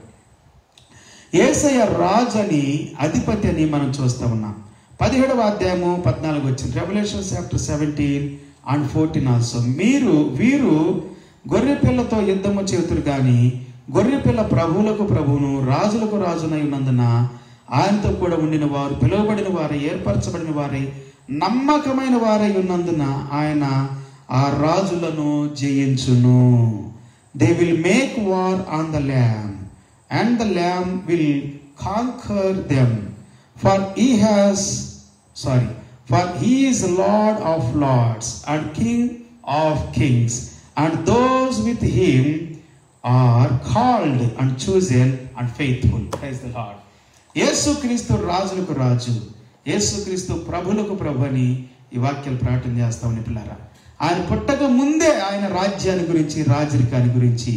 యేసయ్య రాజు అని, అధిపతి అని మనం చూస్తూ ఉన్నాం. 17వ అధ్యాయము 14 వచ్చింది. Revelation chapter 17 and 14 also. వీరు గొర్రె పిల్లతో యుద్ధము చేతురు కానీ గొర్రెపిల్ల ప్రభువులకు ప్రభువును రాజులకు రాజునై ఉన్నందున ఆయనతో కూడా ఉండిన వారు, పిలువబడిన వారై, ఏర్పరచబడిన వారై, నమ్మకమైన వారై ఉన్నందున ఆయన ఆ రాజులను జయించును. They will make war on the lamb and the lamb will conquer them. For he is Lord of lords and King of kings, and those with him are called and chosen and faithful. Praise the Lord. యేసుక్రీస్తు రాజులకు రాజు, యేసుక్రీస్తు ప్రభులకు ప్రభు అని ఈ వాక్యాలు ప్రార్థన చేస్తామని పిల్లారా. ఆయన పుట్టక ముందే ఆయన రాజ్యాన్ని గురించి, రాజరికాన్ని గురించి,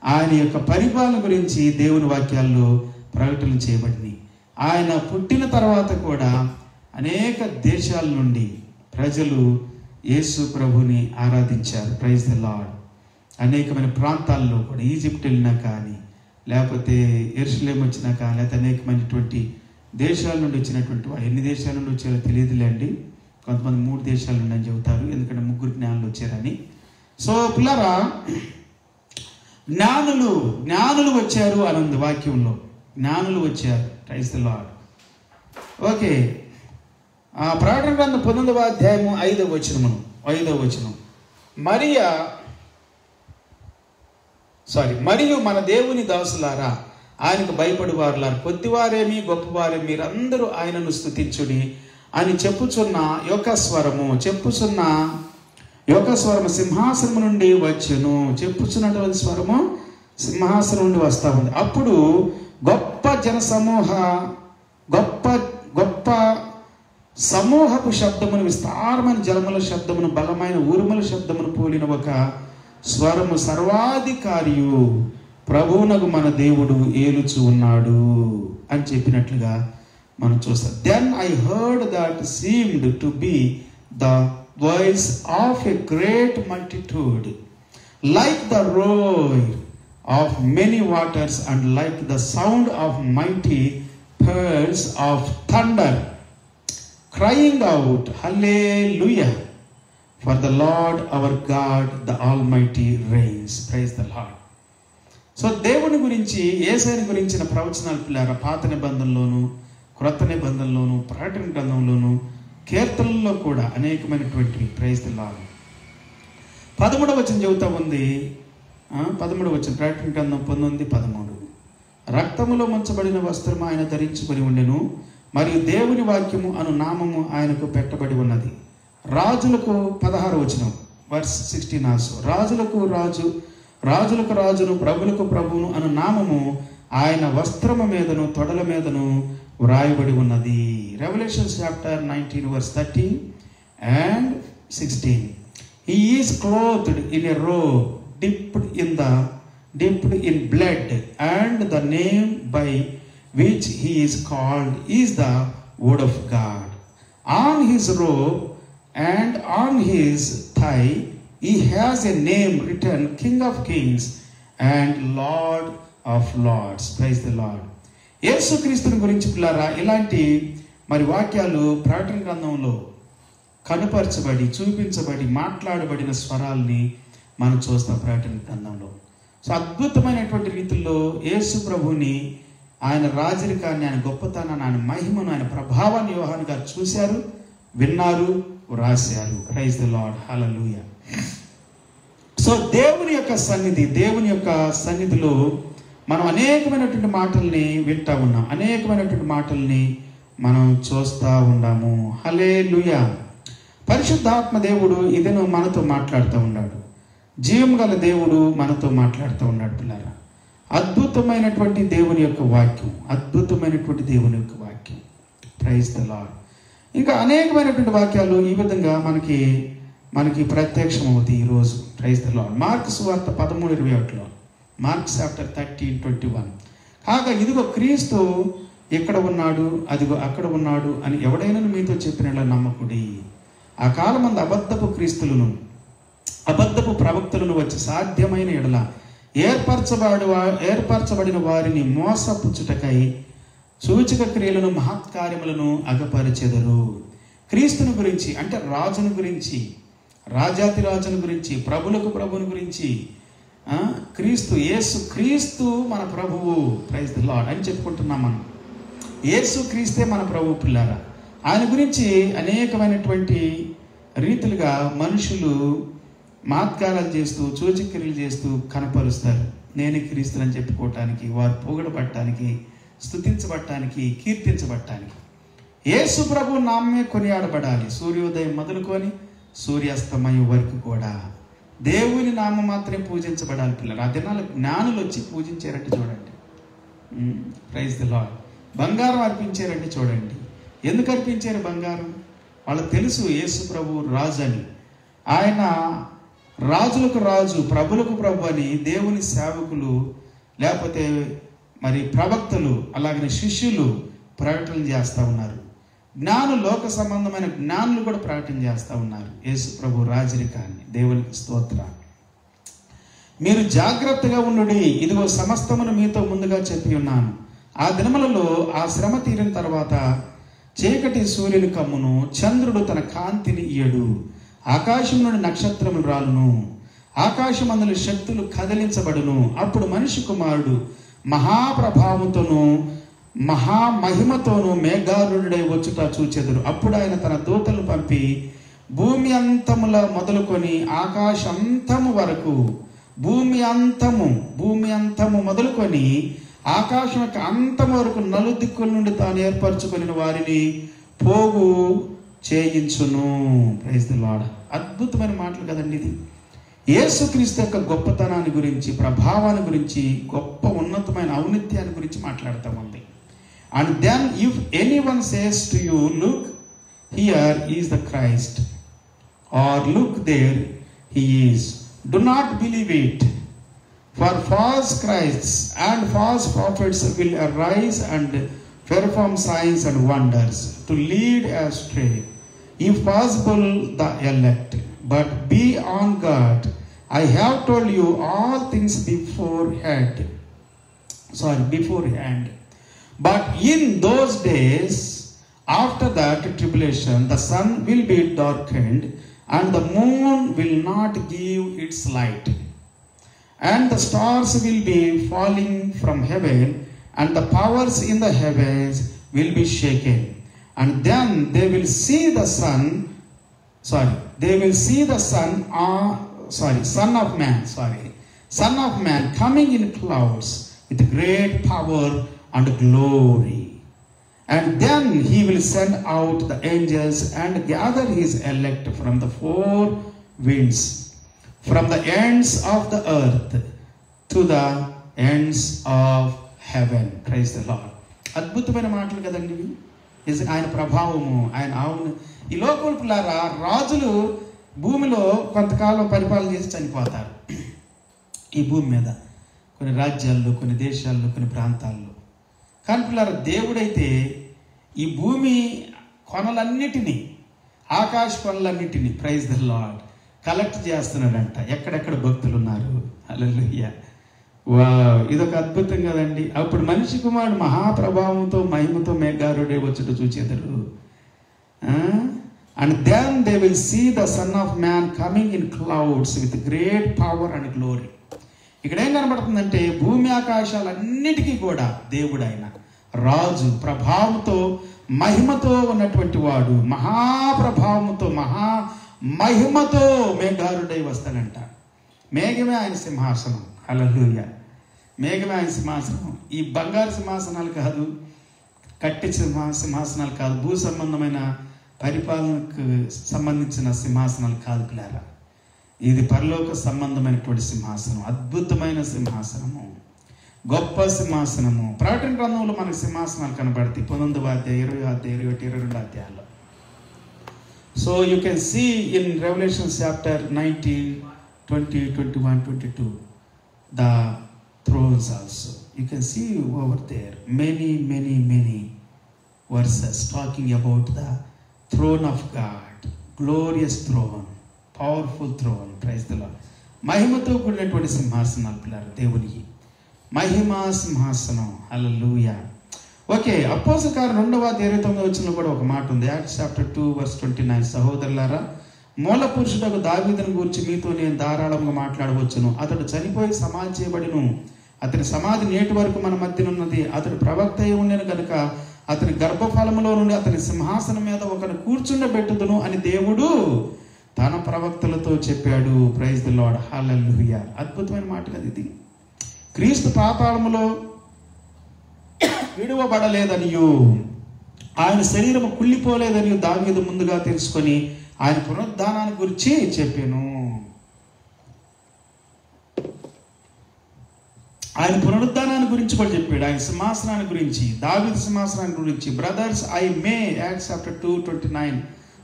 ఆయన యొక్క పరిపాలన గురించి దేవుని వాక్యాల్లో ప్రకటన చేయబడింది. ఆయన పుట్టిన తర్వాత కూడా అనేక దేశాల నుండి ప్రజలు యేసు ప్రభుని ఆరాధించారు. Praise the lord. అనేకమైన ప్రాంతాల్లో కూడా, ఈజిప్ట్ వెళ్ళినా కానీ, లేకపోతే యెరూషలేం వచ్చినా కానీ, లేకపోతే అనేకమైనటువంటి దేశాల నుండి వచ్చినటువంటి, ఎన్ని దేశాల నుండి వచ్చారో తెలియదులేండి. కొంతమంది 3 దేశాల నుండి అని చెబుతారు, ఎందుకంటే 3 జ్ఞానులు వచ్చారని. సో పిల్లరా, జ్ఞానులు వచ్చారు అని ఉంది వాక్యంలో. జ్ఞానులు వచ్చారు. Praise the Lord. ఓకే, ప్రకటన గ్రంథం 19వ అధ్యాయము 5వ వచనం. మరియు మన దేవుని దాసులారా, ఆయనకు భయపడి వారులారా, కొద్దివారేమి గొప్పవారేమి మీరందరూ ఆయనను స్తుతించుడి అని చెప్పుచున్న యొక్క స్వరము సింహాసనము నుండి వచ్చెను. చెప్పుచున్నటువంటి స్వరము సింహాసనం నుండి వస్తా ఉంది. అప్పుడు గొప్ప సమూహపు శబ్దమును, విస్తారమైన జలముల శబ్దమును, బలమైన ఉరుముల శబ్దమును పోలిన ఒక స్వరము, సర్వాధికారియు ప్రభువునకు మన దేవుడు ఏలుచు ఉన్నాడు అని చెప్పినట్లుగా మనం చూస్తాం. Then I heard that seemed to be the voice of a great multitude, like the roar of many waters and like the sound of mighty pearls of thunder, crying out, Hallelujah, for the Lord our God, the Almighty reigns. Praise the Lord. So దేవుని గురించి, యేసయ్యని గురించిన ప్రవచనాలు పిల్లారా, పాత నిబంధనలోను క్రొత్త నిబంధనలోను, ప్రకటన గ్రంథంలోను, కీర్తనల్లో కూడా అనేకమైనటువంటి. Praise the lord. 13వ వచనం చెబుతా ఉంది. 13వ వచనం, ప్రకటన గ్రంథం 19:13. రక్తములో ముంచబడిన వస్త్రము ఆయన ధరించుకొని ఉండెను, మరియు దేవుని వాక్యము అను నామము ఆయనకు పెట్టబడి ఉన్నది. రాజులకు 16వ వచనం, వర్స్ 16 ఆల్సో. రాజులకు రాజును, ప్రభులకు ప్రభువును అను నామము ఆయన వస్త్రము మీదను తొడల మీదను వ్రాయబడి ఉన్నది. Revolution chapter 19 verse 13 and 16. He is clothed in a robe dipped in blood, and the name by which he is called is the word of God. On his robe and on his thigh he has a name written, King of Kings and Lord of Lords. Praise the Lord. యేసుక్రీస్తుని గురించి పిల్లారా, ఇలాంటి మరి వాక్యాలు ప్రకటన గ్రంథంలో కనుపరచబడి, చూపించబడి, మాట్లాడబడిన స్వరాల్ని మనం చూస్తాం ప్రకటన గ్రంథంలో. సో అద్భుతమైనటువంటి రీతిలో యేసు ప్రభుని, ఆయన రాజరికాన్ని, ఆయన గొప్పతనాన్ని, ఆయన మహిమను, ఆయన ప్రభావాన్ని యోహాను గారు చూశారు, విన్నారు, రాశారు. Praise the Lord, hallelujah. So దేవుని యొక్క సన్నిధిలో మనం అనేకమైనటువంటి మాటల్ని వింటా ఉన్నాం, అనేకమైనటువంటి మాటల్ని మనం చూస్తూ ఉన్నాము. హల్లెలూయా. పరిశుద్ధాత్మ దేవుడు ఇదేనో మనతో మాట్లాడుతూ ఉన్నాడు. జీవం గల దేవుడు మనతో మాట్లాడుతూ ఉన్నాడు పిల్లరా. అద్భుతమైనటువంటి దేవుని యొక్క వాక్యం, అద్భుతమైనటువంటి దేవుని యొక్క వాక్యం. Praise the Lord. ఇంకా అనేకమైనటువంటి వాక్యాలు ఈ విధంగా మనకి ప్రత్యక్షమవుతాయి ఈరోజు. Praise the lord. మార్కు సువార్త 13:21, మార్క్ చాప్టర్ 13:21. కాగా ఇదిగో క్రీస్తు ఇక్కడ ఉన్నాడు, అదిగో అక్కడ ఉన్నాడు అని ఎవడైనా మీతో చెప్పినట్ల నమ్మకుడి. ఆ కాలమందు అబద్ధపు ప్రవక్తలను వచ్చి సాధ్యమైన ఎడల ఏర్పరచబడిన వారిని మోసపుచ్చుటకై సూచక క్రియలను, మహత్కార్యములను అగపరిచెదరు. క్రీస్తుని గురించి అంటే రాజును గురించి, రాజాతి రాజును గురించి, ప్రభువుని గురించి, క్రీస్తు మన ప్రభువు. ప్రైజ్ ది లార్డ్ అని చెప్పుకుంటున్నాం మనం. యేసు క్రీస్తే మన ప్రభువు పిల్లారా. ఆయన గురించి అనేకమైనటువంటి రీతులుగా మనుషులు మహత్కారాలు చేస్తూ, సూచక్రియలు చేస్తూ కనపరుస్తారు. నేనే క్రీస్తుని చెప్పుకోవటానికి, వారు పొగడబట్టడానికి, స్తుతించబడటానికి, కీర్తించబడటానికి. యేసు ప్రభు నామే కొనియాడబడాలి. సూర్యోదయం మొదలుకొని సూర్యాస్తమయం వరకు కూడా దేవుని నామం మాత్రమే పూజించబడాలి పిల్లలు. ఆ దినాలు జ్ఞానులు వచ్చి పూజించారంటే చూడండి. Praise the Lord. బంగారం అర్పించారంటే చూడండి. ఎందుకు అర్పించారు బంగారం? వాళ్ళకి తెలుసు యేసు ప్రభు రాజు అని. ఆయన రాజులకు రాజు, ప్రభులకు ప్రభు అని దేవుని సేవకులు, లేకపోతే మరి ప్రవక్తలు, అలాగే శిష్యులు ప్రకటన చేస్తూ ఉన్నారు. లోక సంబంధమైన జ్ఞానులు కూడా ప్రకటన చేస్తూ ఉన్నారు యేసు ప్రభు రాజరికాన్ని. దేవునికి స్తోత్రం. మీరు జాగ్రత్తగా ఉండుడి, ఇదిగో సమస్తమును మీతో ముందుగా చెప్పి ఉన్నాను. ఆ దినములలో ఆ శ్రమ తీరిన తర్వాత చీకటి సూర్యుని కమ్మును, చంద్రుడు తన కాంతిని ఇయ్యడు, ఆకాశం నుండి నక్షత్రములు రాలును, ఆకాశమందుల శక్తులు కదిలించబడును. అప్పుడు మనిషి కుమారుడు మహాప్రభావంతోనూ మహామహిమతోనూ మేఘారుడై వచ్చుట చూచెదరు. అప్పుడు ఆయన తన దూతలను పంపి భూమి అంతముల మొదలుకొని ఆకాశంతము వరకు, భూమి అంతము మొదలుకొని ఆకాశం యొక్క అంతం వరకు నలుదిక్కుల నుండి తాను ఏర్పరచుకుని వారిని పోగు చేయించును. Praise the lord. అద్భుతమైన మాటలు కదండి ఇది. యేసుక్రీస్తు యొక్క గొప్పతనాన్ని గురించి, ప్రభావాన్ని గురించి, గొప్ప ఉన్నతమైన ఔన్నత్యాన్ని గురించి మాట్లాడుతూ ఉంది. And then if anyone says to you, look, here is the Christ, or look, there he is, do not believe it. For false Christs and false prophets will arise and perform signs and wonders to lead astray, if possible, the elect. But be on guard. I have told you all things beforehand. But in those days, after that tribulation, the sun will be darkened, and the moon will not give its light, and the stars will be falling from heaven, and the powers in the heavens will be shaken. And then they will see the Son of Man coming in clouds with great power and glory. And then he will send out the angels and gather his elect from the four winds, from the ends of the earth to the ends of heaven. Praise the Lord. అద్భుతమైన మాటలు కదండి ఇవి. ఆయన ప్రభావము, ఆయన ఆవును. ఈ లోకముల పిల్లారా, రాజులు భూమిలో కొంతకాలం పరిపాలన చేసి చనిపోతారు. ఈ భూమి మీద కొన్ని రాజ్యాల్లో, కొన్ని దేశాల్లో, కొన్ని ప్రాంతాల్లో. కానీ పిల్లారా, దేవుడైతే ఈ భూమి కొనలన్నిటినీ, ఆకాశ కొనలన్నిటినీ, ప్రైజ్ ద లార్డ్, కలెక్ట్ చేస్తున్నాడంట. ఎక్కడెక్కడ భక్తులు ఉన్నారు. హల్లెలూయా. ఇదొక అద్భుతం కదండి. అప్పుడు మనిషి కుమారుడు మహాప్రభావంతో మహిమతో మేఘారుడే వచ్చుట చూచెదరు. And then they will see the Son of Man coming in clouds with great power and glory. ఇక్కడ ఏం కనబడుతుందంటే భూమి ఆకాశాలన్నిటికీ కూడా దేవుడు ఆయన రాజు, ప్రభావంతో మహిమతో ఉన్నటువంటి వాడు, మహాప్రభావంతో మహిమతో మేఘారుడై వస్తాడంట. మేఘమే ఆయన సింహాసనం. హల్లెలూయా. మేఘమే ఆయన సింహాసనం. ఈ బంగారు సింహాసనాలు కాదు, కట్టి సింహాసనాలు కాదు, భూ సంబంధమైన పరిపాలనకు సంబంధించిన సింహాసనాలు కాదు పిల్లారా. ఇది పరలోక సంబంధమైనటువంటి సింహాసనం, అద్భుతమైన సింహాసనము, గొప్ప సింహాసనము. ప్రకటన గ్రంథంలో మనకు సింహాసనాలు కనబడతాయి. 19వ అధ్యాయం, 20వ అధ్యాయం, 21, 22 అధ్యాయాల్లో. So you can see in revolution chapter 19, 20, 21, 22 the thrones also. You can see over there many verses talking about the throne of God, glorious throne, powerful throne. Praise the Lord. మహిమతో కూడినటువంటి సింహాసనాలు పిల్లలు దేవునికి, మహిమా సింహాసనం. హల్లెలూయా. ఓకే, అపోస్తలుల కార్యం 2వ అధ్యాయం 29వ వచనంలో కూడా ఒక మాట ఉంది. Acts chapter 2 verse 29. సహోదరులారా, మూల పురుషుడకు దావీదును గూర్చి మీతో నేను ధారాళంగా మాట్లాడవచ్చును. అతడు చనిపోయి సమాధి చేయబడిను. అతని సమాధి నేటి వరకు మన మధ్యనున్నది. అతడు ప్రవక్త అయి ఉండెను కనుక అతని గర్భఫలములో నుండి అతని సింహాసనం మీద ఒకరు కూర్చుండబెట్టుదును అని దేవుడు తన ప్రవక్తలతో చెప్పాడు. Praise the Lord. హల్లెలూయా. అద్భుతమైన మాట కదా ఇది. క్రీస్తు పాతాళములో విడువబడలేదనియు ఆయన శరీరము కుళ్ళిపోలేదనియు దావీదు ముందుగా తెలుసుకొని ఆయన పునరుద్ధానాన్ని గురించి చెప్పాను. ఆయన పునరుద్ధానాన్ని గురించి కూడా చెప్పాడు. ఆయన సింహాసనాన్ని గురించి, దావీదు సింహాసనాన్ని గురించి. Brothers I may, acts chapter 2:29,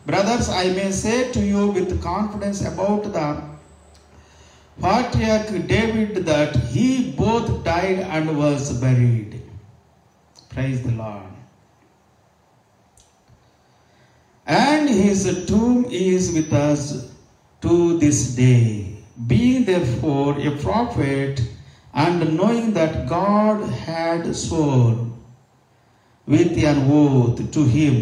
brothers I may say to you with confidence about the patriarch David that he both died and was buried. Praise the Lord. And his tomb is with us to this day. Being therefore a prophet, and knowing that God had sworn with an oath to him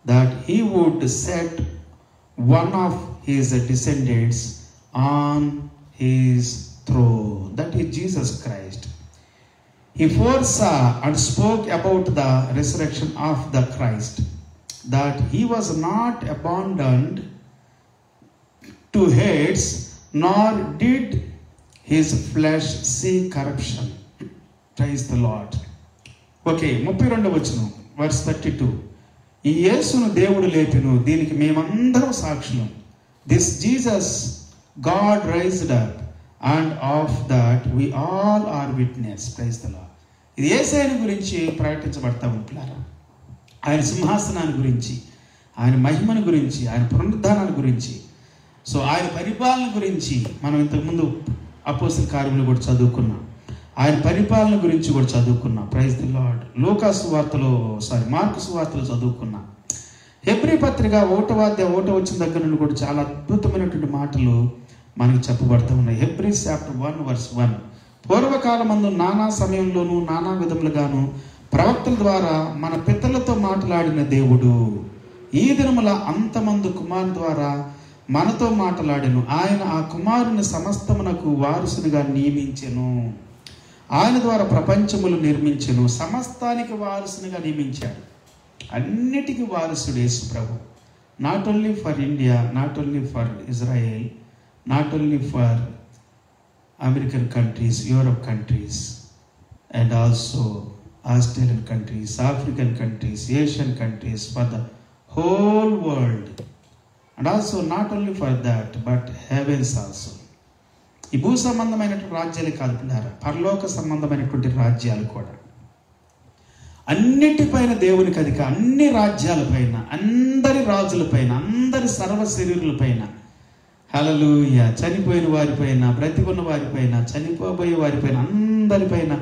that he would set one of his descendants on his throne, that is Jesus Christ. He foresaw and spoke about the resurrection of the Christ, that he was not abandoned to Hades, nor did his flesh see corruption. Praise the Lord. Okay, 32వ వచనం, verse 32. ఈ యేసును దేవుడు లేపెను, దీనికి మేమందరం సాక్షులం. This Jesus God raised up, and of that we all are witness. Praise the Lord. ఇది యేసయ్యను గురించి ప్రకటించబడతా ఉంటారా. ఆయన సింహాసనాన్ని గురించి, ఆయన మహిమను గురించి, ఆయన పునరుద్ధానాన్ని గురించి, సో ఆయన పరిపాలన గురించి మనం ఇంతకుముందు అపోస్తలుల కార్యములు కూడా చదువుకున్నాం. ఆయన పరిపాలన గురించి కూడా చదువుకున్నాం. Praise the lord. మార్కు సువార్తలో చదువుకున్నాం. హెబ్రీ పత్రిక 1వ అధ్యాయం 1వ వచనం దగ్గర నుండి కూడా చాలా అద్భుతమైనటువంటి మాటలు మనకు చెప్పబడుతూ ఉన్నాయి. హెబ్రీస్ చాప్టర్ 1 verse 1. పూర్వకాలమందు నానా సమయంలోనూ నానా విధములుగాను ప్రవక్తల ద్వారా మన పితరులతో మాట్లాడిన దేవుడు ఈ దినముల అంతమందు కుమారు ద్వారా మనతో మాట్లాడెను. ఆయన ఆ కుమారుని సమస్తమునకు వారసునిగా నియమించెను. ఆయన ద్వారా ప్రపంచములు నిర్మించెను. సమస్తానికి వారసునిగా నియమించాడు. అన్నిటికీ వారసుడు యేసు ప్రభు. Not only for India, not only for Israel, not only for American countries, Europe countries, and also Australian countries, African countries, Asian countries, for the whole world. And also not only for that but heavens also. ఈ భూ సంబంధమైనటువంటి రాజ్యాలే కాదు పిల్లారా, పరలోక సంబంధమైనటువంటి రాజ్యాలు కూడా. అన్నిటిపైన దేవునికి అధిక, అన్ని రాజ్యాలపైన, అందరి రాజులపైన, అందరి సర్వ శరీరులపైన, హల్లెలూయా, చనిపోయిన వారిపైన, బ్రతికున్న వారిపైన, చనిపోబోయే వారిపైన, అందరిపైన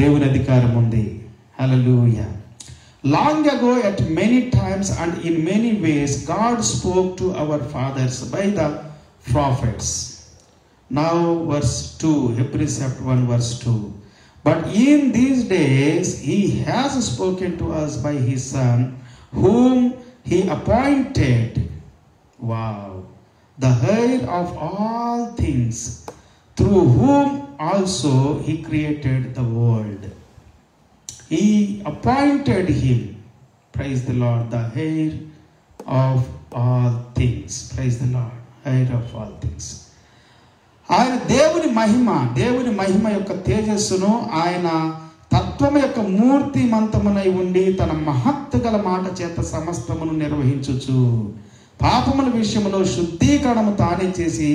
దేవుని అధికారం ఉంది. హల్లెలూయా. Long ago, at many times and in many ways, God spoke to our fathers by the prophets. Now verse 2, Hebrews chapter 1 verse 2. But in these days he has spoken to us by his Son, whom he appointed, wow, the heir of all things, through whom also he created the world. He appointed him, praise the Lord, the heir of all things. Praise the Lord, heir of all things. ఆయన దేవుని మహిమ యొక్క తేజస్సును, ఆయన తత్వము యొక్క మూర్తిమంతమునై ఉండి తన మహత్తు గల మాట చేత సమస్తమును నిర్వహించుచు పాపముల విషయంలో శుద్ధీకరణము తానే చేసి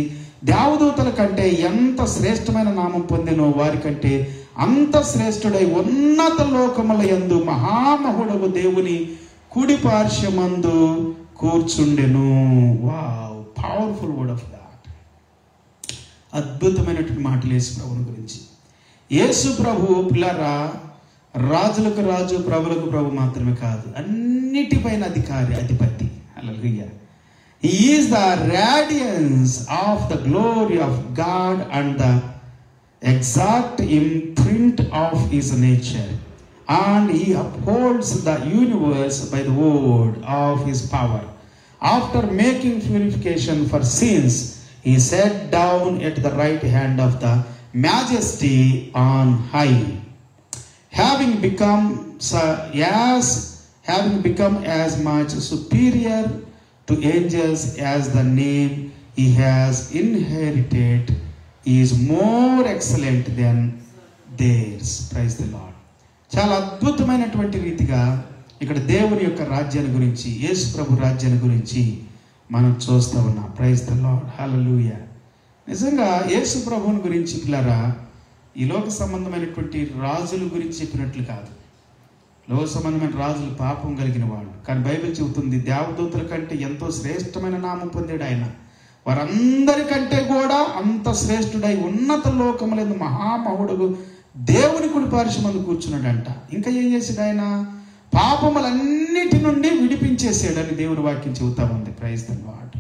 దేవదూతల కంటే ఎంత శ్రేష్టమైన నామం పొందినో వారి కంటే అంత శ్రేష్ఠుడై ఉన్నత లోకముల యందు మహామహుడగు దేవుని కుడి పార్శ్వమందు కూర్చుండెను. Wow, powerful word of God. అద్భుతమైనటువంటి మాటలు యేసు ప్రభువుని గురించి. యేసు ప్రభు పిల్లరా రాజులకు రాజు, ప్రభులకు ప్రభు మాత్రమే కాదు, అన్నిటిపైన అధిపతి. హల్లెలూయా. He is the radiance of the glory of God and the exact imprint of his nature, and he upholds the universe by the word of his power. After making purification for sins, he sat down at the right hand of the majesty on high, having become as much superior to angels as the name he has inherited is more excellent than theirs. Praise the Lord. చాలా అద్భుతమైనటువంటి రీతిగా ఇక్కడ దేవుని యొక్క రాజ్యాన్ని గురించి, యేసు ప్రభు రాజ్యాన్ని గురించి మనం చూస్తూ ఉన్నాం. ప్రైజ్ ద లార్డ్, హల్లెలూయా. నిజంగా యేసు ప్రభువుని గురించి పిల్లరా ఈ లోక సంబంధమైనటువంటి రాజుల గురించి చెప్పినట్లు కాదు. లోక సంబంధమైన రాజులు పాపం కలిగిన వాళ్ళు, కానీ బైబిల్ చెబుతుంది దేవదూతల కంటే ఎంతో శ్రేష్టమైన నామం పొందాడు ఆయన. వారందరికంటే కూడా అంత శ్రేష్ఠుడై ఉన్నత లోకములందు మహామహుడు దేవుని కుడి పార్శ్వమందు కూర్చున్నాడంట. ఇంకా ఏం చేశాడు ఆయన? పాపములన్నిటి నుండి విడిపించేసాడని దేవుని వాక్యం చెబుతా ఉంది. Praise the Lord.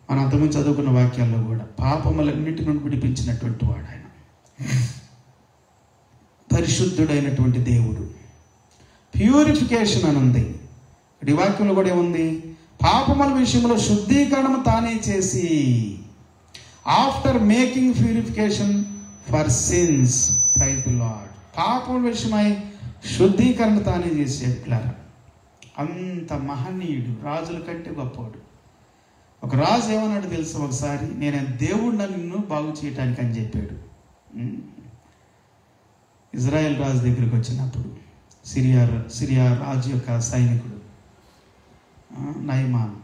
మనం అంతకుముందు చదువుకున్న వాక్యాల్లో కూడా పాపములన్నిటి నుండి విడిపించినటువంటి వాడు ఆయన. పరిశుద్ధుడైనటువంటి దేవుడు. ప్యూరిఫికేషన్ అని ఉంది. ఈ వాక్యంలో కూడా ఏముంది? పాపముల విషయంలో శుద్ధీకరణము తానే చేసి, after making purification for sins. Praise the Lord. పాపముల విషయమై శుద్ధీకరణ తానే చేసాడు. పిల్లరా అంత మహనీయుడు, రాజుల కంటే గొప్పవాడు. ఒక రాజు ఏమన్నాడు తెలుసు? ఒకసారి నేను దేవుడిని నిన్ను బాగు చేయటానికి అని చెప్పాడు. ఇజ్రాయెల్ రాజు దగ్గరికి వచ్చినప్పుడు సిరియా రాజు యొక్క సైనికుడు నయమాన్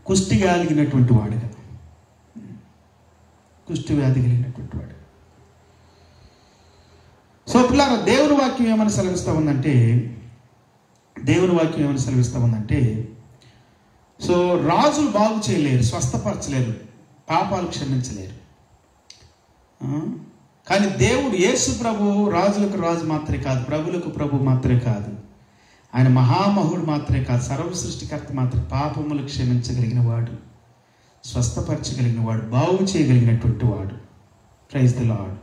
కుష్టి కలిగినటువంటి వాడుగా, కుష్టి వ్యాధి కలిగినటువంటి వాడు. సో పిల్లలు దేవుని వాక్యం ఏమైనా సెలవిస్తూ ఉందంటే సో రాజులు బాగు చేయలేరు, స్వస్థపరచలేరు, పాపాలు క్షమించలేరు. కానీ దేవుడు యేసు ప్రభు రాజులకు రాజు మాత్రమే కాదు, ప్రభులకు ప్రభు మాత్రమే కాదు, ఆయన మహామహుడు మాత్రమే కాదు, సర్వ సృష్టికర్త మాత్రమే. పాపములు క్షమించగలిగిన వాడు, స్వస్థపరచగలిగిన వాడు, బాగు చేయగలిగినటువంటి వాడు. Praise the Lord.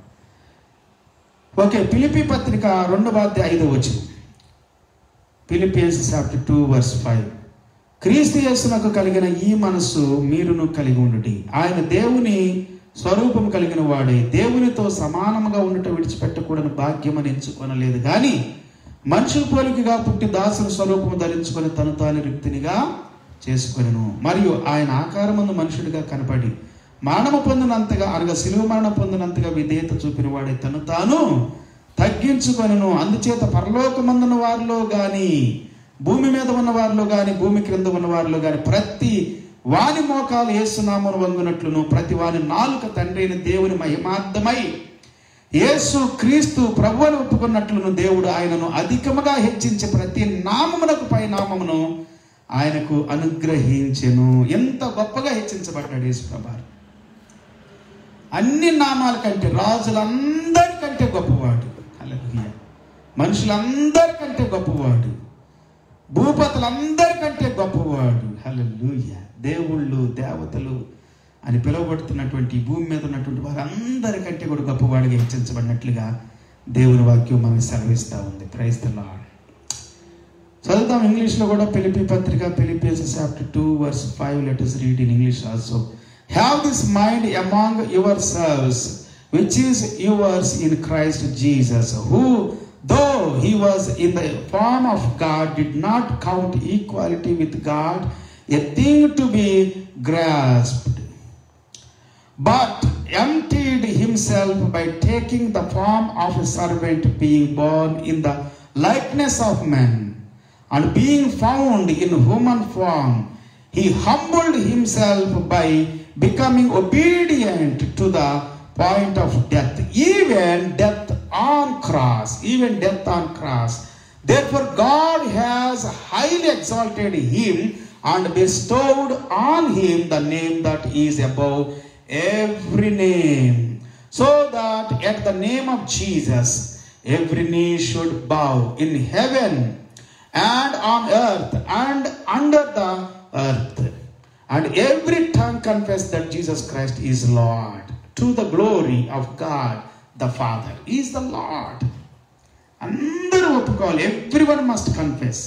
Okay, Philippi పత్రిక 2:5 ఫిలిపియన్స్ చాప్టర్ 2:5. క్రీస్తు యేసునకు కలిగిన ఈ మనస్సు మీరును కలిగి ఉండుడి. ఆయన దేవుని స్వరూపం కలిగిన వాడే దేవునితో సమానముగా ఉండటం విడిచిపెట్టకూడని భాగ్యమని ఎంచుకొనలేదు, కానీ మనుషుల పోలికగా పుట్టి దాసుని స్వరూపము ధరించుకొని తను తాను రిక్తినిగా చేసుకొనెను. మరియు ఆయన ఆకారమందు మనుషుడిగా కనపడి మరణము పొందినంతగా, అనగా శిలువ మరణం పొందినంతగా విధేయత చూపిన వాడే తను తాను తగ్గించుకొనెను. అందుచేత పరలోకమందున్న వారిలో గాని, భూమి మీద ఉన్న వారిలో గాని, భూమి క్రింద ఉన్న వారిలో గాని ప్రతి వాని మోకాలు యేసునామమును వంగునట్లును, ప్రతి వాని నాలుక తండ్రి అయిన దేవుని మహిమార్థమై యేసు క్రీస్తు ప్రభువును ఒప్పుకున్నట్లును దేవుడు ఆయనను అధికముగా హెచ్చించి ప్రతి నామమునకు పై నామమును ఆయనకు అనుగ్రహించెను. ఎంత గొప్పగా హెచ్చించబడ్డాడు యేసు ప్రభువు. అన్ని నామాల కంటే, రాజులందరికంటే గొప్పవాడు. హల్లెలూయా. మనుషులందరికంటే గొప్పవాడు. భూపతులందరికంటే గొప్పవాడు. హల్లెలూయా. దేవుళ్ళు, దేవతలు అని పిలువబడుతున్నటువంటి భూమి మీద ఉన్నటువంటి వారందరికంటే కూడా గొప్పవాడిగా హెచ్చించబడినట్లుగా దేవుని వాక్యం మనకు సెలవిస్తూ ఉంది. Praise the Lord. చదువుతాం ఇంగ్లీష్లో కూడా. ఫిలిప్పీ పత్రిక, Philippians chapter 2 verse 5. Let us read in English also. Have this mind among yourselves, which is yours in Christ Jesus, who, though he was in the form of God, did not count equality with God a thing to be grasped, but emptied himself by taking the form of a servant, being born in the likeness of men, and being found in human form, he humbled himself by becoming obedient to the point of death, even death on cross. Therefore God has highly exalted him and bestowed on him the name that is above every name, so that at the name of Jesus every knee should bow, in heaven and on earth and under the earth, and every tongue confess that Jesus Christ is Lord, to the glory of God the Father. He is the Lord. అందరూ ఒప్పుకోవాలి. Everyone must confess.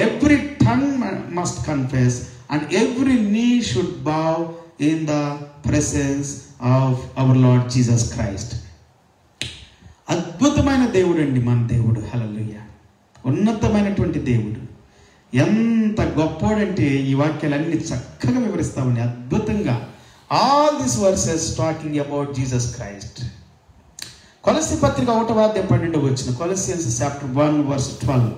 Every tongue must confess, and every knee should bow in the presence of our Lord Jesus Christ. అద్భుతమైన దేవుడు అండి మన దేవుడు. హల్లెలూయా. ఉన్నతమైనటువంటి దేవుడు. ఎంత గొప్పోడంటే ఈ వాక్యాలన్నీ చక్కగా వివరిస్తామండి అద్భుతంగా. All this verses talking about Jesus Christ. కొలస్సీ పత్రిక 1:12. Colossians chapter 1 verse 12.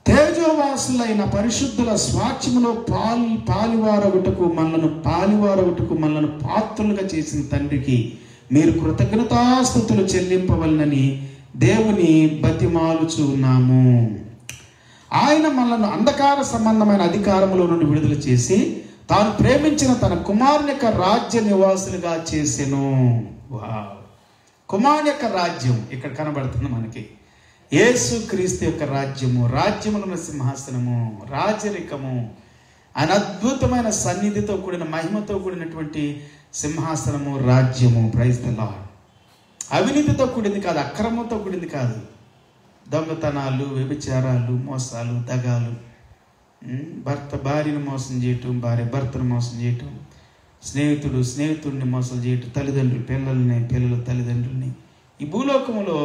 తేజోవాసులైన పరిశుద్ధుల స్వాచ్ఛములో పాలివారగుటకు మనలను పాత్రులుగా చేసిన తండ్రికి మీరు కృతజ్ఞతాస్తుతులు చెల్లింపవలనని దేవుని బతిమాలుచున్నాము. ఆయన మనలను అంధకార సంబంధమైన అధికారములో నుండి విడుదల చేసి తాను ప్రేమించిన తన కుమారుని యొక్క రాజ్య నివాసులుగా చేసెను. వావ్. కుమారుని యొక్క రాజ్యం ఇక్కడ కనబడుతుంది మనకి. యేసు క్రీస్తు యొక్క రాజ్యము, రాజ్యముల సింహాసనము, రాజరికము, ఆయన అద్భుతమైన సన్నిధితో కూడిన మహిమతో కూడినటువంటి సింహాసనము, రాజ్యము. Praise the lord. అవినీతితో కూడింది కాదు, అక్రమంతో కూడింది కాదు. దొంగతనాలు, వ్యభిచారాలు, మోసాలు, దగాలు, భర్త భార్యను మోసం చేయటం, భార్య భర్తను మోసం చేయటం, స్నేహితుడు స్నేహితుడిని మోసం చేయటం, తల్లిదండ్రులు పిల్లలు తల్లిదండ్రుల్ని. ఈ భూలోకములో